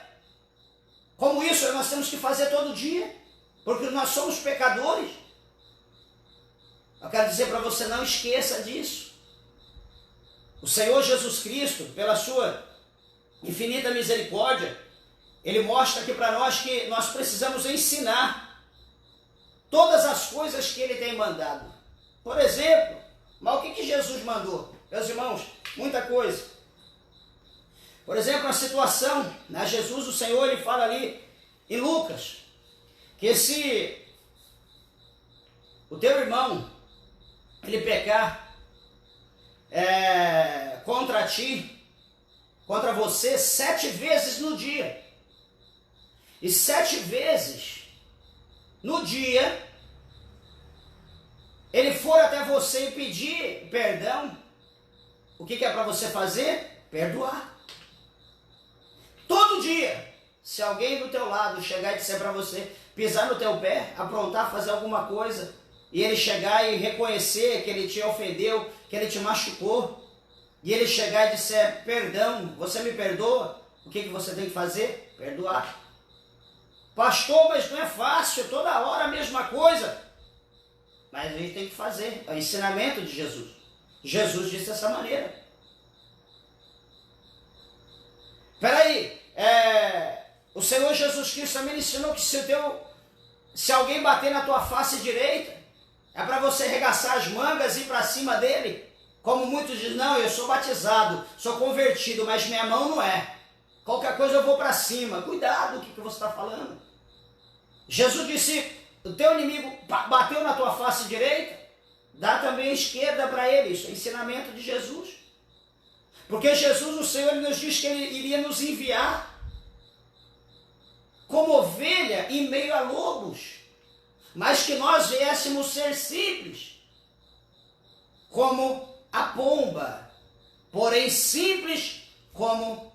como isso nós temos que fazer todo dia, porque nós somos pecadores. Eu quero dizer para você, não esqueça disso. O Senhor Jesus Cristo, pela sua infinita misericórdia, Ele mostra aqui para nós que nós precisamos ensinar todas as coisas que Ele tem mandado. Por exemplo, mas o que Jesus mandou? Meus irmãos, muita coisa. Por exemplo, a situação, né? Jesus, o Senhor, Ele fala ali em Lucas, que se o teu irmão, ele pecar contra ti, contra você, 7 vezes no dia, e 7 vezes no dia, ele for até você e pedir perdão, o que é para você fazer? Perdoar. Todo dia, se alguém do teu lado chegar e disser para você, pisar no teu pé, aprontar, fazer alguma coisa, e ele chegar e reconhecer que ele te ofendeu, que ele te machucou, e ele chegar e disser, perdão, você me perdoa, o que você tem que fazer? Perdoar. Pastor, mas não é fácil, toda hora a mesma coisa. Mas a gente tem que fazer, é o ensinamento de Jesus. Jesus disse dessa maneira. Peraí, o Senhor Jesus Cristo também ensinou que se alguém bater na tua face direita, é para você arregaçar as mangas e ir para cima dele. Como muitos dizem, não, eu sou batizado, sou convertido, mas minha mão não é. Qualquer coisa eu vou para cima. Cuidado, o que você está falando? Jesus disse, o teu inimigo bateu na tua face direita, dá também a esquerda para ele. Isso é ensinamento de Jesus. Porque Jesus, o Senhor, ele nos diz que ele iria nos enviar como ovelha em meio a lobos, mas que nós viéssemos ser simples, como a pomba, porém simples como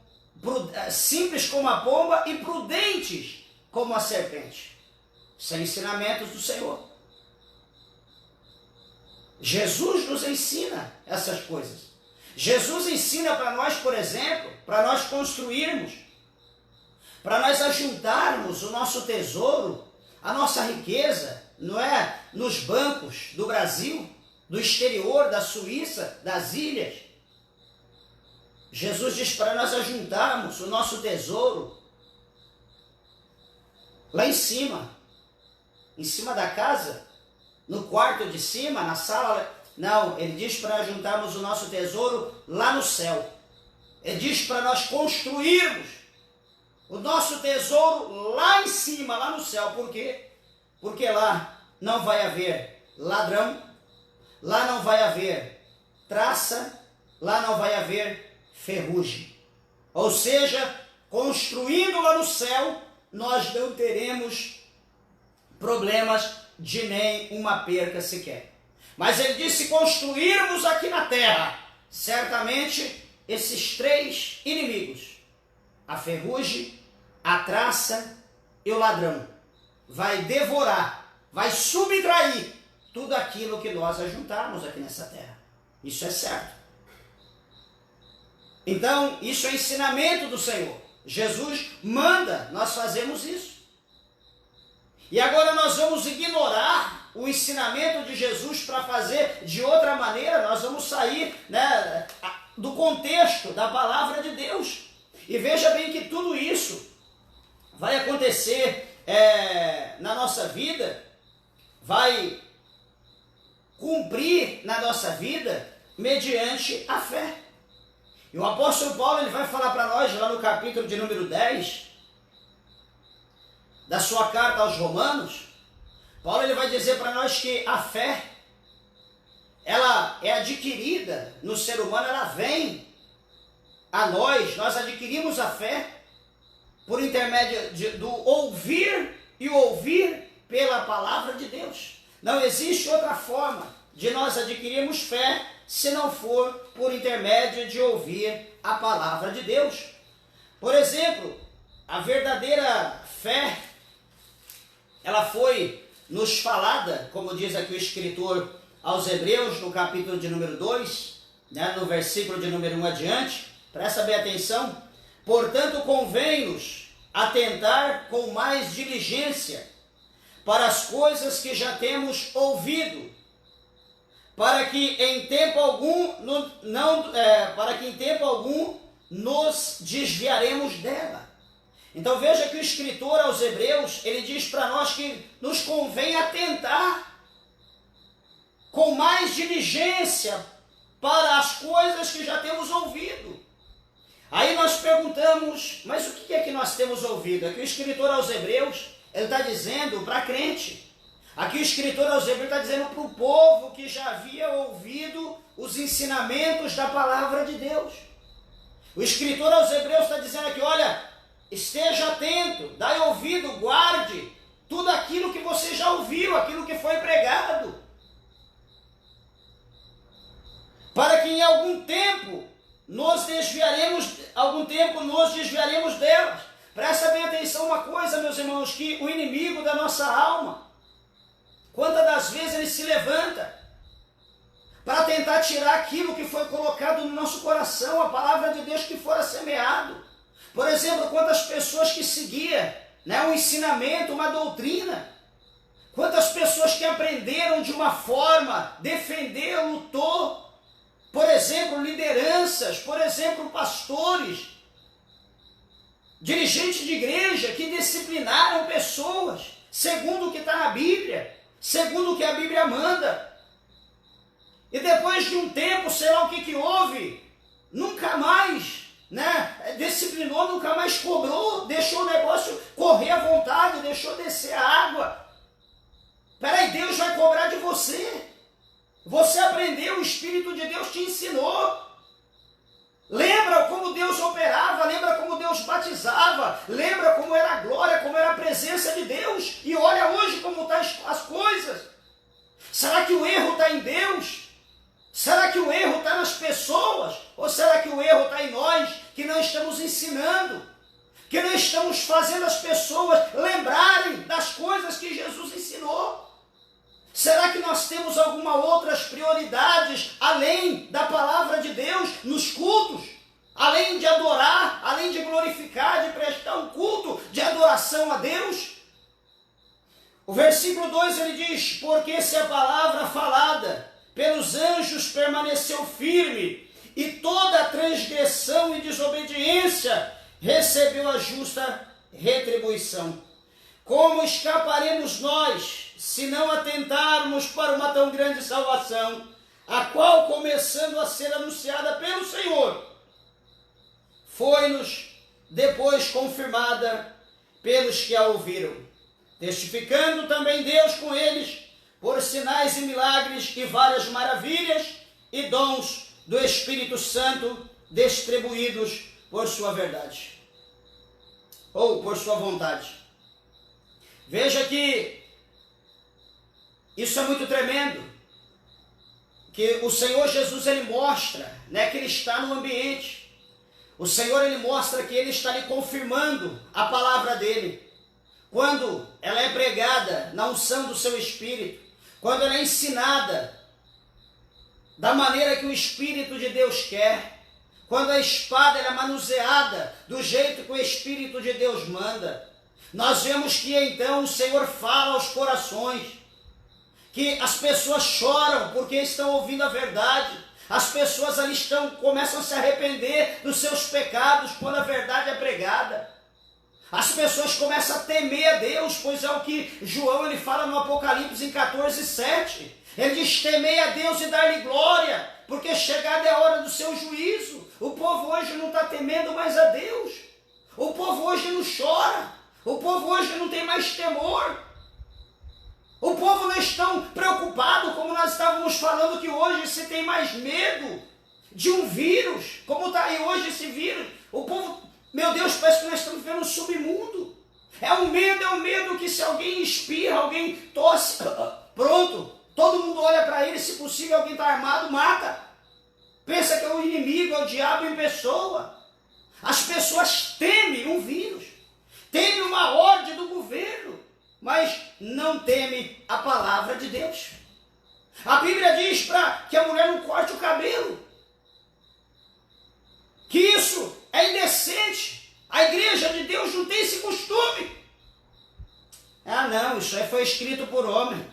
a pomba e prudentes como a serpente. São ensinamentos do Senhor. Jesus nos ensina essas coisas. Jesus ensina para nós, por exemplo, para nós construirmos, para nós ajuntarmos o nosso tesouro, a nossa riqueza, não é? Nos bancos do Brasil, do exterior, da Suíça, das ilhas. Jesus diz para nós ajuntarmos o nosso tesouro lá em cima da casa, no quarto de cima, na sala. Não, ele diz para juntarmos o nosso tesouro lá no céu. Ele diz para nós construirmos o nosso tesouro lá em cima, lá no céu. Por quê? Porque lá não vai haver ladrão, lá não vai haver traça, lá não vai haver ferrugem. Ou seja, construindo lá no céu, nós não teremos problemas de nem uma perca sequer. Mas ele disse, se construirmos aqui na terra, certamente esses 3 inimigos, a ferrugem, a traça e o ladrão, vai devorar, vai subtrair tudo aquilo que nós ajuntarmos aqui nessa terra. Isso é certo. Então, isso é ensinamento do Senhor. Jesus manda, nós fazemos isso. E agora nós vamos ignorar o ensinamento de Jesus para fazer de outra maneira. Nós vamos sair, né, do contexto da palavra de Deus. E veja bem que tudo isso vai acontecer na nossa vida, vai cumprir na nossa vida mediante a fé. E o apóstolo Paulo, ele vai falar para nós lá no capítulo de número 10 da sua carta aos Romanos. Paulo, ele vai dizer para nós que a fé, ela é adquirida no ser humano, ela vem a nós adquirimos a fé por intermédio do ouvir e ouvir pela palavra de Deus. Não existe outra forma de nós adquirirmos fé se não for por intermédio de ouvir a palavra de Deus. Por exemplo, a verdadeira fé, ela foi nos falada, como diz aqui o escritor aos Hebreus, no capítulo de número 2, né, no versículo de número 1 adiante, presta bem atenção. Portanto, convém-nos atentar com mais diligência para as coisas que já temos ouvido, para que em tempo algum nos desviaremos dela. Então veja que o escritor aos Hebreus, ele diz para nós que nos convém atentar com mais diligência para as coisas que já temos ouvido. Aí nós perguntamos, mas o que é que nós temos ouvido? Aqui o escritor aos Hebreus, ele está dizendo para crente. Aqui o escritor aos Hebreus está dizendo para o povo que já havia ouvido os ensinamentos da palavra de Deus. O escritor aos Hebreus está dizendo aqui, olha, esteja atento, dai ouvido, guarde tudo aquilo que você já ouviu, aquilo que foi pregado. Para que em algum tempo nos desviaremos delas. Presta bem atenção uma coisa, meus irmãos, que o inimigo da nossa alma, quantas das vezes ele se levanta para tentar tirar aquilo que foi colocado no nosso coração, a palavra de Deus que fora semeado. Por exemplo, quantas pessoas que seguiam, né, um ensinamento, uma doutrina, quantas pessoas que aprenderam de uma forma, defendeu, lutou, por exemplo, lideranças, por exemplo, pastores, dirigentes de igreja que disciplinaram pessoas, segundo o que está na Bíblia, segundo o que a Bíblia manda. E depois de um tempo, sei lá o que houve, nunca mais, né, disciplinou, nunca mais cobrou, deixou o negócio correr à vontade, deixou descer a água. Peraí, Deus vai cobrar de você. Você aprendeu, o Espírito de Deus te ensinou. Lembra como Deus operava, lembra como Deus batizava, lembra como era a glória, como era a presença de Deus. E olha hoje como estão as coisas. Será que o erro está em Deus? Será que o erro está nas pessoas? Ou será que o erro está em nós, que não estamos ensinando, que não estamos fazendo as pessoas lembrarem das coisas que Jesus ensinou? Será que nós temos algumas outras prioridades além da palavra de Deus nos cultos? Além de adorar, além de glorificar, de prestar um culto de adoração a Deus? O versículo 2 ele diz, porque se a palavra falada pelos anjos permaneceu firme, e toda transgressão e desobediência recebeu a justa retribuição. Como escaparemos nós, se não atentarmos para uma tão grande salvação, a qual, começando a ser anunciada pelo Senhor, foi-nos depois confirmada pelos que a ouviram, testificando também Deus com eles, por sinais e milagres e várias maravilhas e dons do Espírito Santo distribuídos por sua verdade, ou por sua vontade. Veja que isso é muito tremendo, que o Senhor Jesus ele mostra, né, que ele está no ambiente. O Senhor ele mostra que ele está ali confirmando a palavra dele. Quando ela é pregada na unção do seu Espírito, quando ela é ensinada da maneira que o Espírito de Deus quer, quando a espada ela é manuseada do jeito que o Espírito de Deus manda, nós vemos que então o Senhor fala aos corações, que as pessoas choram porque estão ouvindo a verdade, as pessoas ali começam a se arrepender dos seus pecados quando a verdade é pregada. As pessoas começam a temer a Deus, pois é o que João ele fala no Apocalipse em 14:7. Ele diz, temei a Deus e dar-lhe glória, porque chegada é a hora do seu juízo. O povo hoje não está temendo mais a Deus. O povo hoje não chora. O povo hoje não tem mais temor. O povo não está preocupado, como nós estávamos falando, que hoje se tem mais medo de um vírus, como está aí hoje esse vírus. O povo, meu Deus, parece que nós estamos vivendo um submundo. É um medo que se alguém espirra, alguém tosse, pronto, todo mundo olha para ele, se possível alguém está armado, mata. Pensa que é o inimigo, é o diabo em pessoa. As pessoas temem um vírus, temem uma ordem do governo, mas não temem a palavra de Deus. A Bíblia diz para que a mulher não corte o cabelo, que isso é indecente. A igreja de Deus não tem esse costume. Ah não, isso aí foi escrito por homem.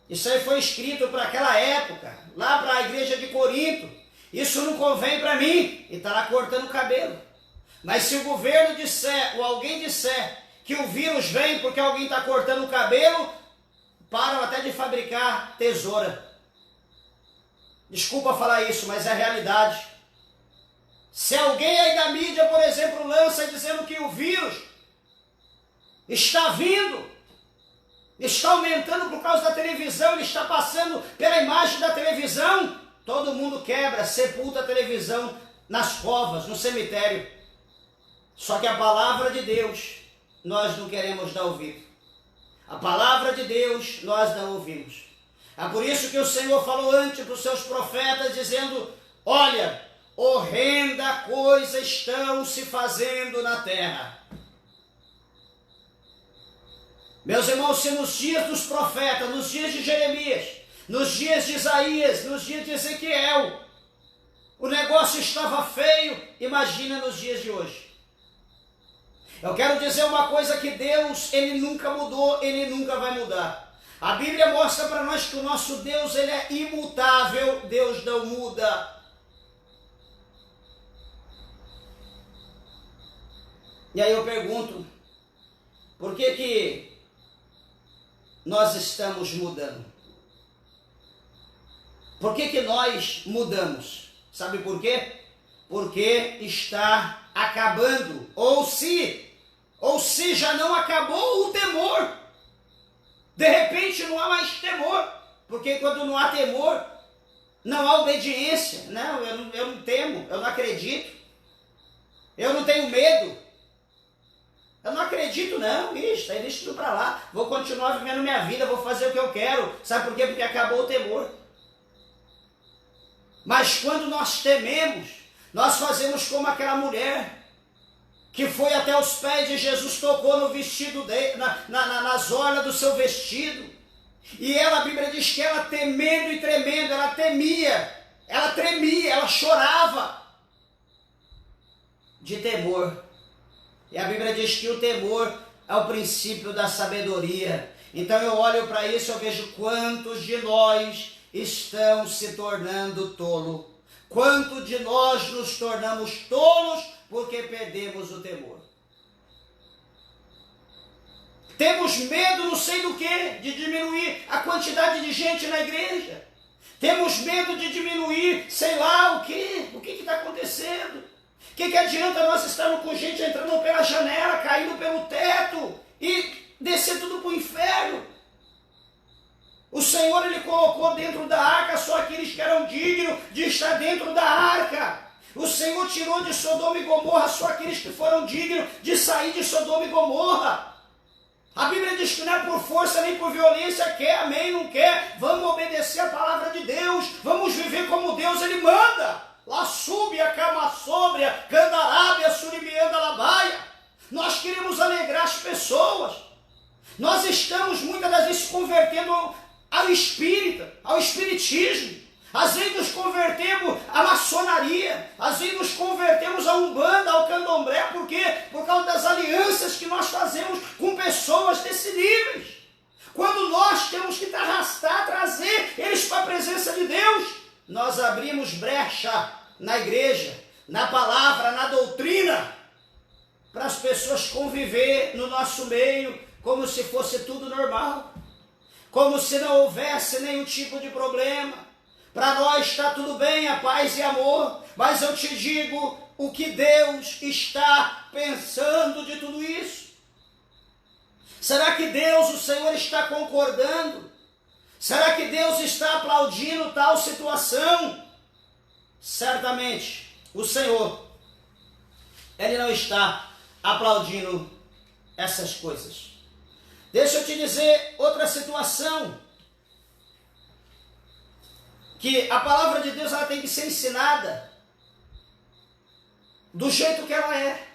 Isso aí foi escrito para aquela época, lá para a igreja de Corinto. Isso não convém para mim. E está lá cortando o cabelo. Mas se o governo disser, ou alguém disser, que o vírus vem porque alguém está cortando o cabelo, param até de fabricar tesoura. Desculpa falar isso, mas é a realidade. Se alguém aí da mídia, por exemplo, lança dizendo que o vírus está vindo, está aumentando por causa da televisão, ele está passando pela imagem da televisão, todo mundo quebra, sepulta a televisão nas covas, no cemitério. Só que a palavra de Deus, nós não queremos dar ouvido. A palavra de Deus, nós não ouvimos. É por isso que o Senhor falou antes para os seus profetas, dizendo, olha, horrenda coisa estão se fazendo na terra. Meus irmãos, se nos dias dos profetas, nos dias de Jeremias, nos dias de Isaías, nos dias de Ezequiel, o negócio estava feio, imagina nos dias de hoje. Eu quero dizer uma coisa que Deus, Ele nunca mudou, Ele nunca vai mudar. A Bíblia mostra para nós que o nosso Deus, Ele é imutável, Deus não muda. E aí eu pergunto, por que nós estamos mudando? Por que nós mudamos? Sabe por quê? Porque está acabando, ou se já não acabou o temor. De repente não há mais temor, porque quando não há temor, não há obediência. Não, eu não temo, eu não acredito, eu não tenho medo. Eu não acredito não, está indo tudo para lá, vou continuar vivendo minha vida, vou fazer o que eu quero. Sabe por quê? Porque acabou o temor. Mas quando nós tememos, nós fazemos como aquela mulher, que foi até os pés de Jesus, tocou no vestido dele, nas orlas do seu vestido, e ela, a Bíblia diz que ela temendo e tremendo, ela temia, ela tremia, ela chorava de temor. E a Bíblia diz que o temor é o princípio da sabedoria. Então eu olho para isso, eu vejo quantos de nós estão se tornando tolo. Quanto de nós nos tornamos tolos porque perdemos o temor. Temos medo não sei do que, de diminuir a quantidade de gente na igreja. Temos medo de diminuir, sei lá o que está acontecendo. O que adianta nós estarmos com gente entrando pela janela, caindo pelo teto e descer tudo para o inferno? O Senhor, Ele colocou dentro da arca só aqueles que eram dignos de estar dentro da arca. O Senhor tirou de Sodoma e Gomorra só aqueles que foram dignos de sair de Sodoma e Gomorra. A Bíblia diz que não é por força nem por violência, quer, amém, não quer. Vamos obedecer a palavra de Deus, vamos viver como Deus Ele manda. Lá sube a cama sóbria, candarábia, surimianda, labaia. Nós queremos alegrar as pessoas. Nós estamos muitas das vezes convertendo ao espírita, ao espiritismo. Às vezes nos convertemos à maçonaria, às vezes nos convertemos à umbanda, ao candomblé. Por quê? Por causa das alianças que nós fazemos com pessoas desse nível. Quando nós temos que arrastar, trazer eles para a presença de Deus, nós abrimos brecha na igreja, na palavra, na doutrina, para as pessoas conviver no nosso meio como se fosse tudo normal, como se não houvesse nenhum tipo de problema. Para nós está tudo bem, a paz e amor, mas eu te digo o que Deus está pensando de tudo isso. Será que Deus, o Senhor, está concordando? Será que Deus está aplaudindo tal situação? Certamente, o Senhor, Ele não está aplaudindo essas coisas. Deixa eu te dizer outra situação, que a palavra de Deus ela tem que ser ensinada. do jeito que ela é.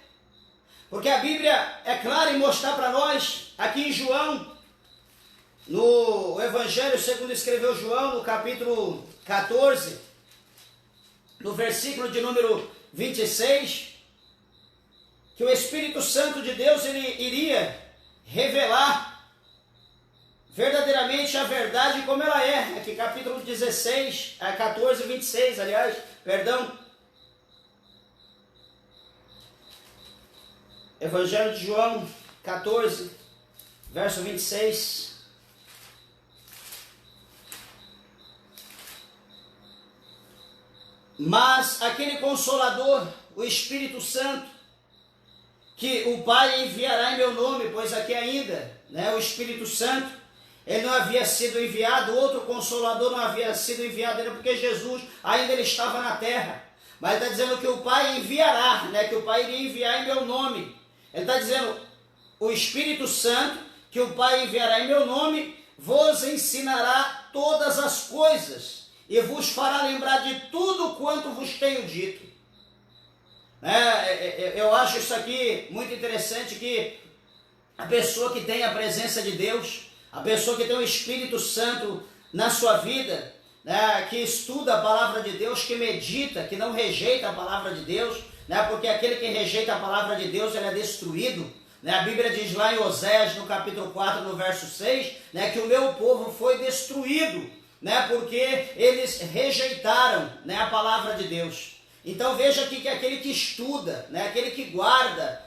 Porque a Bíblia é clara em mostrar para nós, aqui em João, no Evangelho segundo escreveu João, no capítulo 14, no versículo de número 26, que o Espírito Santo de Deus ele iria revelar verdadeiramente a verdade como ela é. Aqui capítulo 16, 14, 26, aliás, perdão. Evangelho de João 14, verso 26. Mas aquele Consolador, o Espírito Santo, que o Pai enviará em meu nome, pois aqui ainda, o Espírito Santo, ele não havia sido enviado, outro Consolador não havia sido enviado, era porque Jesus ainda ele estava na terra. Mas ele está dizendo que o Pai enviará, que o Pai iria enviar em meu nome. Ele está dizendo, o Espírito Santo, que o Pai enviará em meu nome, vos ensinará todas as coisas e vos fará lembrar de tudo quanto vos tenho dito. Eu acho isso aqui muito interessante, que a pessoa que tem a presença de Deus, a pessoa que tem o Espírito Santo na sua vida, que estuda a palavra de Deus, que medita, que não rejeita a palavra de Deus, porque aquele que rejeita a palavra de Deus, ele é destruído. A Bíblia diz lá em Oséias, no capítulo 4, no verso 6, que o meu povo foi destruído, porque eles rejeitaram a palavra de Deus. Então veja aqui que aquele que estuda, aquele que guarda,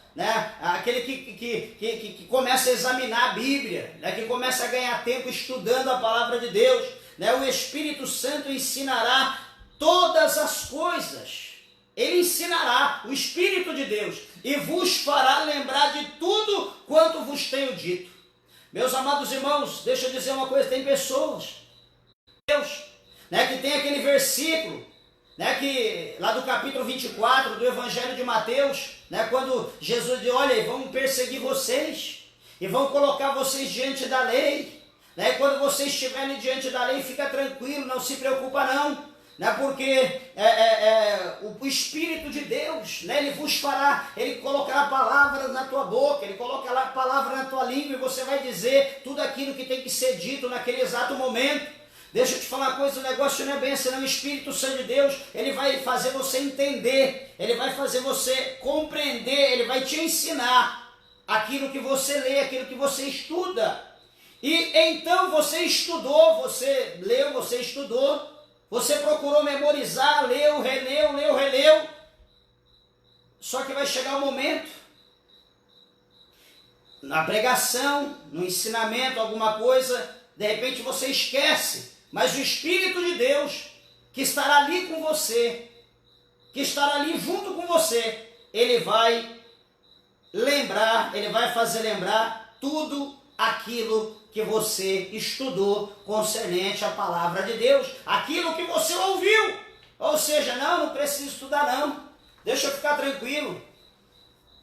aquele que começa a examinar a Bíblia, que começa a ganhar tempo estudando a palavra de Deus, o Espírito Santo ensinará todas as coisas. Ele ensinará, o Espírito de Deus, e vos fará lembrar de tudo quanto vos tenho dito. Meus amados irmãos, deixa eu dizer uma coisa, tem pessoas, Deus, que tem aquele versículo, que lá do capítulo 24 do Evangelho de Mateus, quando Jesus diz, olha, vão perseguir vocês, e vão colocar vocês diante da lei, e quando vocês estiverem diante da lei, fica tranquilo, não se preocupa não, porque o Espírito de Deus, ele vos fará, ele colocará palavras na tua boca, ele colocará palavra na tua língua, e você vai dizer tudo aquilo que tem que ser dito naquele exato momento. Deixa eu te falar uma coisa, o negócio não é bem assim, não. O Espírito Santo de Deus, ele vai fazer você entender, ele vai fazer você compreender, ele vai te ensinar aquilo que você lê, aquilo que você estuda. E então você estudou, você leu, você estudou, você procurou memorizar, leu, releu. Só que vai chegar um momento, na pregação, no ensinamento, alguma coisa, de repente você esquece. Mas o Espírito de Deus, que estará ali com você, que estará ali junto com você, ele vai lembrar, ele vai fazer lembrar tudo aquilo que você estudou concernente à palavra de Deus, aquilo que você ouviu. Ou seja, não preciso estudar não, deixa eu ficar tranquilo,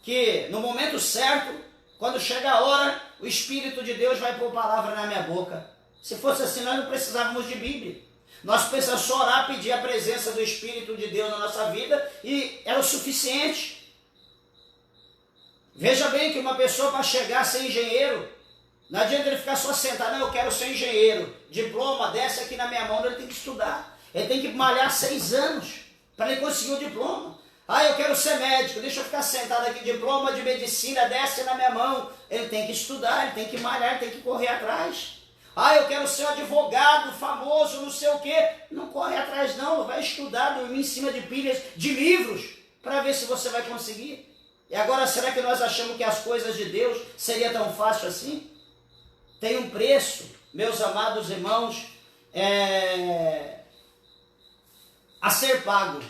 que no momento certo, quando chega a hora, o Espírito de Deus vai pôr palavra na minha boca. Se fosse assim, nós não precisávamos de Bíblia. Nós precisamos só orar, pedir a presença do Espírito de Deus na nossa vida e era o suficiente. Veja bem que uma pessoa para chegar a ser engenheiro, não adianta ele ficar só sentado, não, eu quero ser engenheiro, diploma, desce aqui na minha mão, ele tem que estudar. Ele tem que malhar 6 anos para ele conseguir o diploma. Eu quero ser médico, deixa eu ficar sentado aqui, diploma de medicina, desce na minha mão. Ele tem que estudar, ele tem que malhar, ele tem que correr atrás. Eu quero ser um advogado famoso, não sei o quê. Não corre atrás não, vai estudar, dormir em cima de pilhas, de livros, para ver se você vai conseguir. E agora, será que nós achamos que as coisas de Deus seria tão fácil assim? Tem um preço, meus amados irmãos, a ser pago.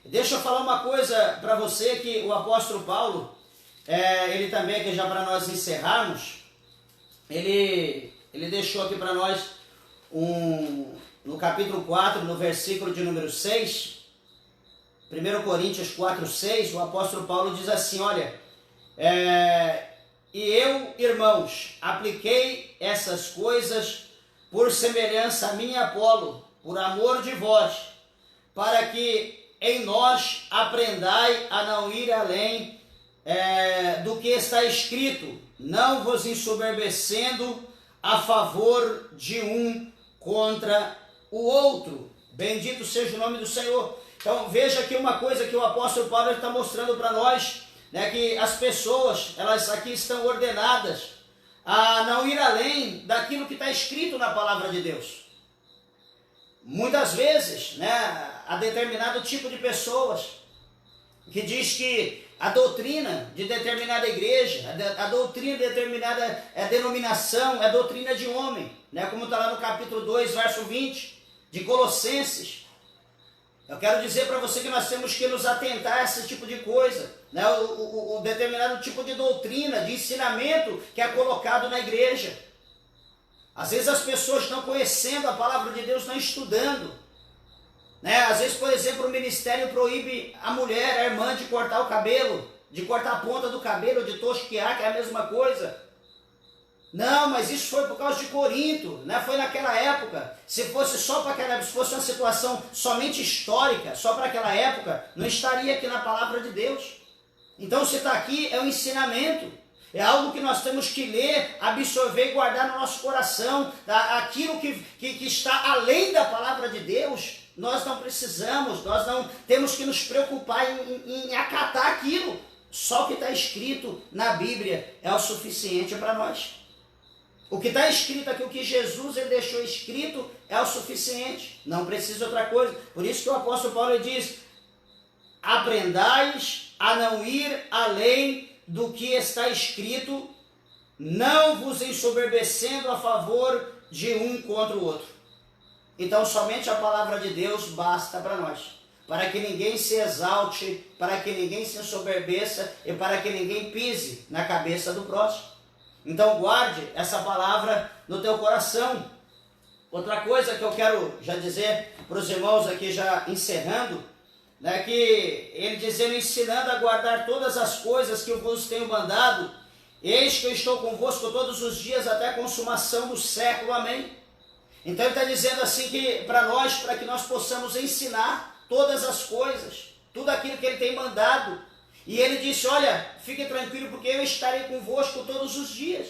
Deixa eu falar uma coisa para você, que o apóstolo Paulo, ele também, que já para nós encerrarmos, ele deixou aqui para nós, no capítulo 4, no versículo de número 6, 1 Coríntios 4, 6, o apóstolo Paulo diz assim, olha, e eu, irmãos, apliquei essas coisas por semelhança a mim e Apolo, por amor de vós, para que em nós aprendai a não ir além do que está escrito, não vos ensoberbecendo a favor de um contra o outro. Bendito seja o nome do Senhor. Então veja aqui uma coisa que o apóstolo Paulo está mostrando para nós, né, que as pessoas, elas aqui estão ordenadas a não ir além daquilo que está escrito na palavra de Deus. Muitas vezes, né, há determinado tipo de pessoas que diz que a doutrina de determinada igreja, a doutrina de determinada denominação é doutrina de homem, né, como está lá no capítulo 2, verso 20, de Colossenses. Eu quero dizer para você que nós temos que nos atentar a esse tipo de coisa, né, o determinado tipo de doutrina, de ensinamento que é colocado na igreja. Às vezes as pessoas estão conhecendo a palavra de Deus, estão estudando, né? Às vezes, por exemplo, o ministério proíbe a mulher, a irmã, de cortar o cabelo, de cortar a ponta do cabelo, de tosquear, que é a mesma coisa. Não, mas isso foi por causa de Corinto, né? Foi naquela época. Se fosse só para aquela, se fosse uma situação somente histórica, só para aquela época, não estaria aqui na palavra de Deus. Então, se está aqui, é um ensinamento. É algo que nós temos que ler, absorver e guardar no nosso coração. Aquilo que está além da palavra de Deus, nós não precisamos, nós não temos que nos preocupar em acatar aquilo. Só o que está escrito na Bíblia é o suficiente para nós. O que está escrito aqui, o que Jesus ele deixou escrito, é o suficiente. Não precisa de outra coisa. Por isso que o apóstolo Paulo diz: aprendais a não ir além do que está escrito, não vos ensoberbecendo a favor de um contra o outro. Então somente a palavra de Deus basta para nós, para que ninguém se exalte, para que ninguém se ensoberbeça e para que ninguém pise na cabeça do próximo. Então guarde essa palavra no teu coração. Outra coisa que eu quero já dizer para os irmãos aqui, já encerrando, né, que ele dizendo, ensinando a guardar todas as coisas que eu vos tenho mandado, eis que eu estou convosco todos os dias até a consumação do século, amém? Então ele está dizendo assim que para que nós possamos ensinar todas as coisas, tudo aquilo que ele tem mandado, e ele disse, olha, fique tranquilo porque eu estarei convosco todos os dias.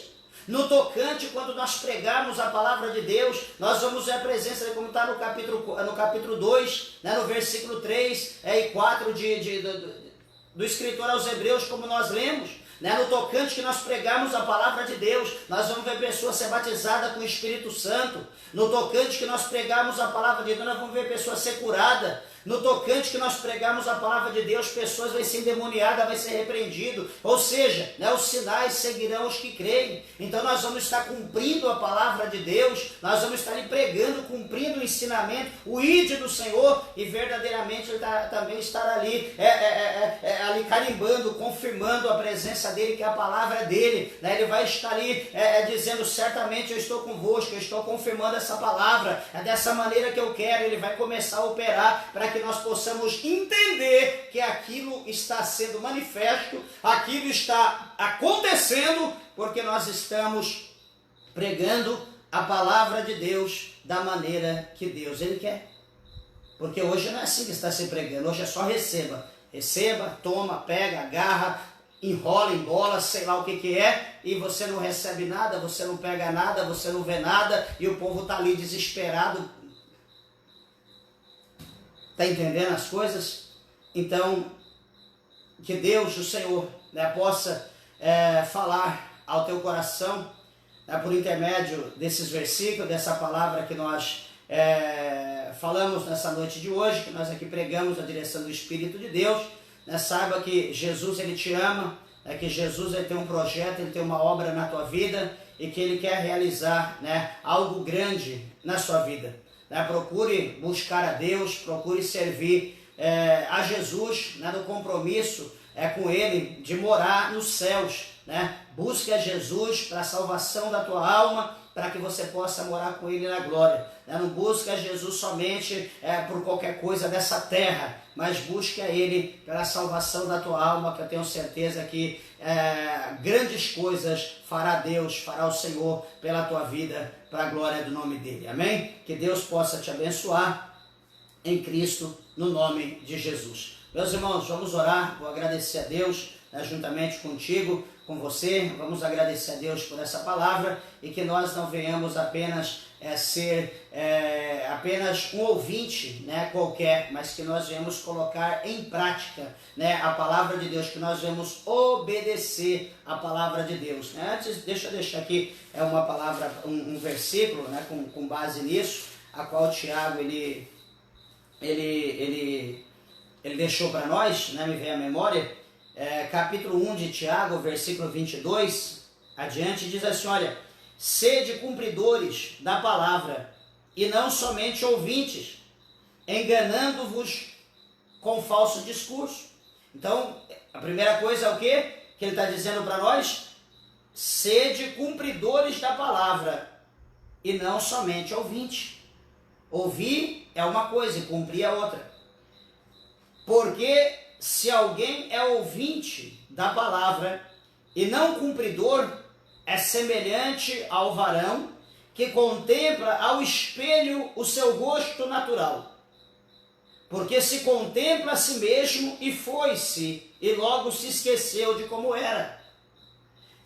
No tocante, quando nós pregarmos a palavra de Deus, nós vamos ver a presença, como está no capítulo 2, né, no versículo 3 e 4 do escritor aos Hebreus, como nós lemos. Né, no tocante que nós pregarmos a palavra de Deus, nós vamos ver pessoas ser batizadas com o Espírito Santo. No tocante que nós pregarmos a palavra de Deus, nós vamos ver pessoas ser curadas. No tocante que nós pregarmos a palavra de Deus, pessoas vão ser endemoniadas, vai ser repreendido. Ou seja, né, os sinais seguirão os que creem. Então nós vamos estar cumprindo a palavra de Deus, nós vamos estar ali pregando, cumprindo o ensinamento, o ide do Senhor, e verdadeiramente ele também estar ali, ali carimbando, confirmando a presença dele, que a palavra é dele. Né? Ele vai estar ali dizendo, certamente eu estou convosco, eu estou confirmando essa palavra, é dessa maneira que eu quero. Ele vai começar a operar para que nós possamos entender que aquilo está sendo manifesto, aquilo está acontecendo, porque nós estamos pregando a palavra de Deus da maneira que Deus ele quer. Porque hoje não é assim que está se pregando, hoje é só receba. Receba, toma, pega, agarra, enrola, embola, sei lá o que é, e você não recebe nada, você não pega nada, você não vê nada, e o povo está ali desesperado. Está entendendo as coisas? Então, que Deus, o Senhor, né, possa falar ao teu coração, né, por intermédio desses versículos, dessa palavra que nós falamos nessa noite de hoje, que nós aqui pregamos na direção do Espírito de Deus. Né, saiba que Jesus ele te ama, né, que Jesus ele tem um projeto, ele tem uma obra na tua vida e que ele quer realizar, né, algo grande na sua vida. Né, procure buscar a Deus, procure servir a Jesus, né, no compromisso com Ele de morar nos céus. Né? Busque a Jesus para a salvação da tua alma, para que você possa morar com Ele na glória. Né? Não busque a Jesus somente por qualquer coisa dessa terra, mas busque a Ele pela salvação da tua alma, que eu tenho certeza que grandes coisas fará Deus, fará o Senhor pela tua vida, para a glória do nome dEle. Amém? Que Deus possa te abençoar. em Cristo, no nome de Jesus. Meus irmãos, vamos orar, vou agradecer a Deus, juntamente contigo, com você, vamos agradecer a Deus por essa palavra e que nós não venhamos apenas ser apenas um ouvinte, né, qualquer, mas que nós venhamos colocar em prática, né, a palavra de Deus, que nós venhamos obedecer a palavra de Deus. Antes, deixa eu deixar aqui uma palavra, um versículo, né, com base nisso, a qual o Tiago ele deixou para nós, né, me veio à memória. Capítulo 1 de Tiago, versículo 22, adiante, diz assim, olha, sede cumpridores da palavra, e não somente ouvintes, enganando-vos com falso discurso. Então, a primeira coisa é o quê? Que ele está dizendo para nós, sede cumpridores da palavra, e não somente ouvintes. Ouvir é uma coisa e cumprir é outra. Porque se alguém é ouvinte da palavra e não cumpridor, é semelhante ao varão que contempla ao espelho o seu rosto natural. Porque se contempla a si mesmo e foi-se, e logo se esqueceu de como era.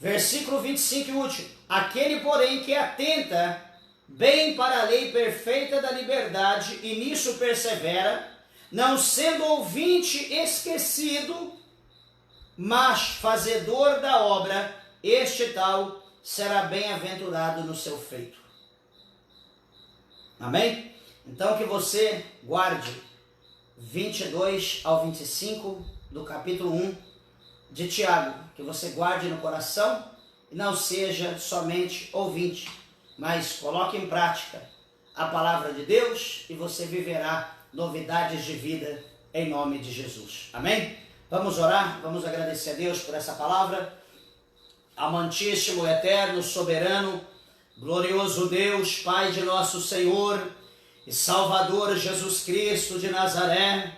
Versículo 25 e último. Aquele, porém, que atenta bem para a lei perfeita da liberdade e nisso persevera, não sendo ouvinte esquecido, mas fazedor da obra, este tal será bem-aventurado no seu feito. Amém? Então que você guarde 22 ao 25 do capítulo 1 de Tiago, que você guarde no coração e não seja somente ouvinte, mas coloque em prática a palavra de Deus e você viverá novidades de vida em nome de Jesus. Amém? Vamos orar, vamos agradecer a Deus por essa palavra. Amantíssimo, eterno, soberano, glorioso Deus, Pai de nosso Senhor e Salvador Jesus Cristo de Nazaré,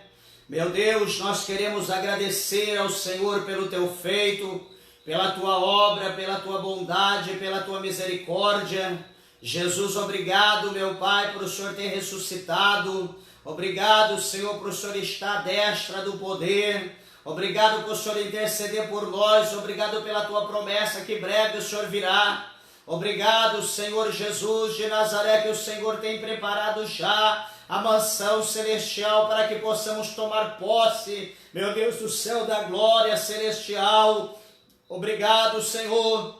meu Deus, nós queremos agradecer ao Senhor pelo teu feito, pela tua obra, pela tua bondade, pela tua misericórdia. Jesus, obrigado, meu Pai, por o Senhor ter ressuscitado. Obrigado, Senhor, por o Senhor estar à destra do poder. Obrigado por o Senhor interceder por nós. Obrigado pela tua promessa que breve o Senhor virá. Obrigado, Senhor Jesus de Nazaré, que o Senhor tem preparado já a mansão celestial para que possamos tomar posse, meu Deus do céu, da glória celestial. Obrigado, Senhor,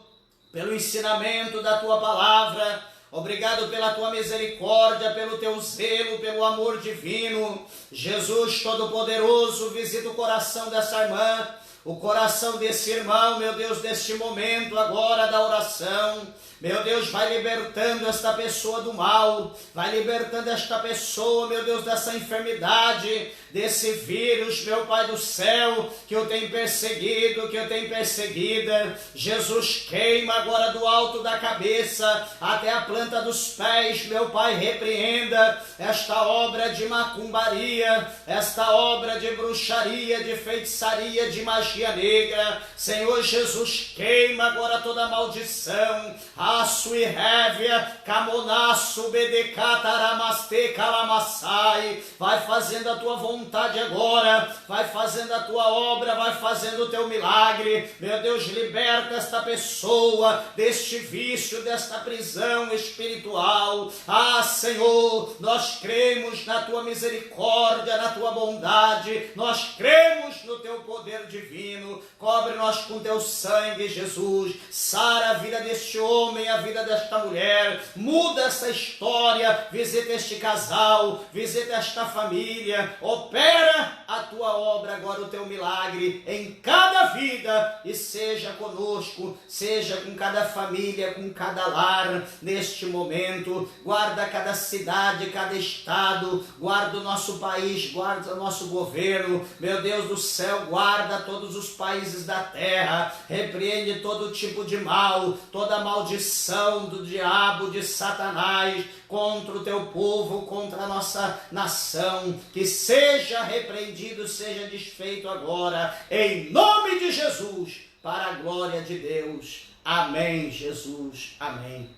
pelo ensinamento da tua palavra. Obrigado pela tua misericórdia, pelo teu zelo, pelo amor divino. Jesus Todo-Poderoso, visita o coração dessa irmã, o coração desse irmão, meu Deus, deste momento agora da oração. Meu Deus, vai libertando esta pessoa do mal, vai libertando esta pessoa, meu Deus, dessa enfermidade, desse vírus, meu Pai do céu, que eu tenho perseguido, que eu tenho perseguida. Jesus, queima agora do alto da cabeça até a planta dos pés, meu Pai, repreenda esta obra de macumbaria, esta obra de bruxaria, de feitiçaria, de magia negra. Senhor Jesus, queima agora toda maldição, aço e révia, camonaço, bedecataramastê, calamassai. Vai fazendo a tua vontade agora, vai fazendo a tua obra, vai fazendo o teu milagre. Meu Deus, liberta esta pessoa deste vício, desta prisão espiritual. Ah, Senhor, nós cremos na tua misericórdia, na tua bondade, nós cremos no teu poder divino. Cobre-nós com teu sangue, Jesus. Sara a vida deste homem, a vida desta mulher, muda essa história, visita este casal, visita esta família, opera a tua obra agora, o teu milagre em cada vida e seja conosco, seja com cada família, com cada lar neste momento. Guarda cada cidade, cada estado, guarda o nosso país, guarda o nosso governo, meu Deus do céu, guarda todos os países da terra, repreende todo tipo de mal, toda maldição do diabo, de Satanás, contra o teu povo, contra a nossa nação, que seja repreendido, seja desfeito agora, em nome de Jesus, para a glória de Deus. Amém, Jesus, amém.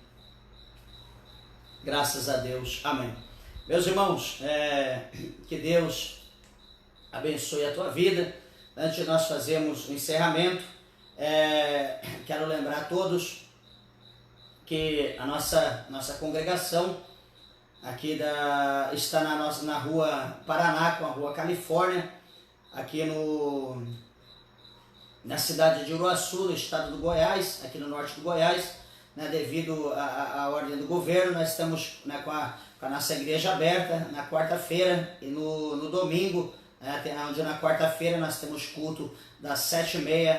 Graças a Deus, amém. Meus irmãos, que Deus abençoe a tua vida. Antes de nós fazermos o encerramento, quero lembrar a todos que a nossa congregação aqui está na rua Paraná, com a rua Califórnia, aqui na cidade de Uruaçu, no estado do Goiás, aqui no norte do Goiás, né, devido à ordem do governo. Nós estamos, né, com a nossa igreja aberta na quarta-feira e no domingo, onde na quarta-feira nós temos culto das 7h30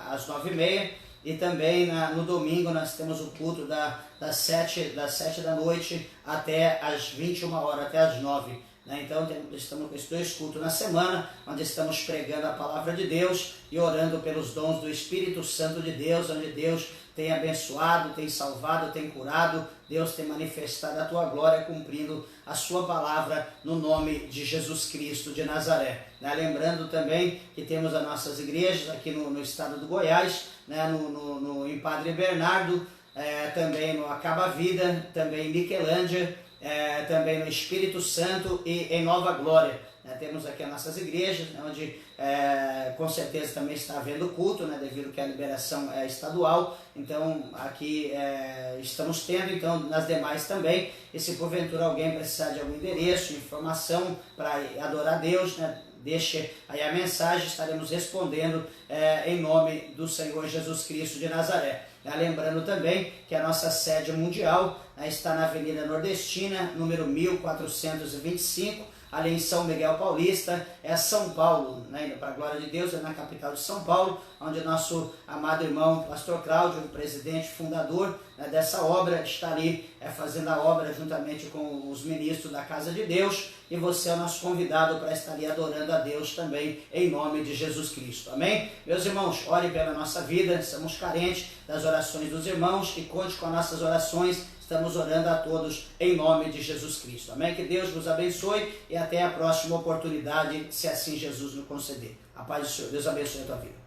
às 9h30, e também no domingo nós temos o culto das 7 da noite até às 21 horas, até às 9. Então estamos com esses 2 cultos na semana, onde estamos pregando a palavra de Deus e orando pelos dons do Espírito Santo de Deus, onde Deus tem abençoado, tem salvado, tem curado. Deus tem manifestado a tua glória, cumprindo a sua palavra no nome de Jesus Cristo de Nazaré. Lembrando também que temos as nossas igrejas aqui no estado do Goiás, em Padre Bernardo, também no Acaba Vida, também em Niquelândia, também no Espírito Santo e em Nova Glória. Temos aqui as nossas igrejas, onde com certeza também está havendo culto, devido que a liberação é estadual. Então aqui estamos tendo, então nas demais também. E se porventura alguém precisar de algum endereço, informação para adorar a Deus, deixe aí a mensagem, estaremos respondendo em nome do Senhor Jesus Cristo de Nazaré. Lembrando também que a nossa sede mundial está na Avenida Nordestina, número 1425, ali em São Miguel Paulista, São Paulo, indo para a glória de Deus, na capital de São Paulo, onde nosso amado irmão Pastor Cláudio, o presidente fundador dessa obra, está ali fazendo a obra juntamente com os ministros da Casa de Deus, e você é o nosso convidado para estar ali adorando a Deus também, em nome de Jesus Cristo. Amém? Meus irmãos, ore pela nossa vida, estamos carentes das orações dos irmãos, e conte com as nossas orações. Estamos orando a todos em nome de Jesus Cristo. Amém? Que Deus nos abençoe e até a próxima oportunidade, se assim Jesus nos conceder. A paz do Senhor. Deus abençoe a tua vida.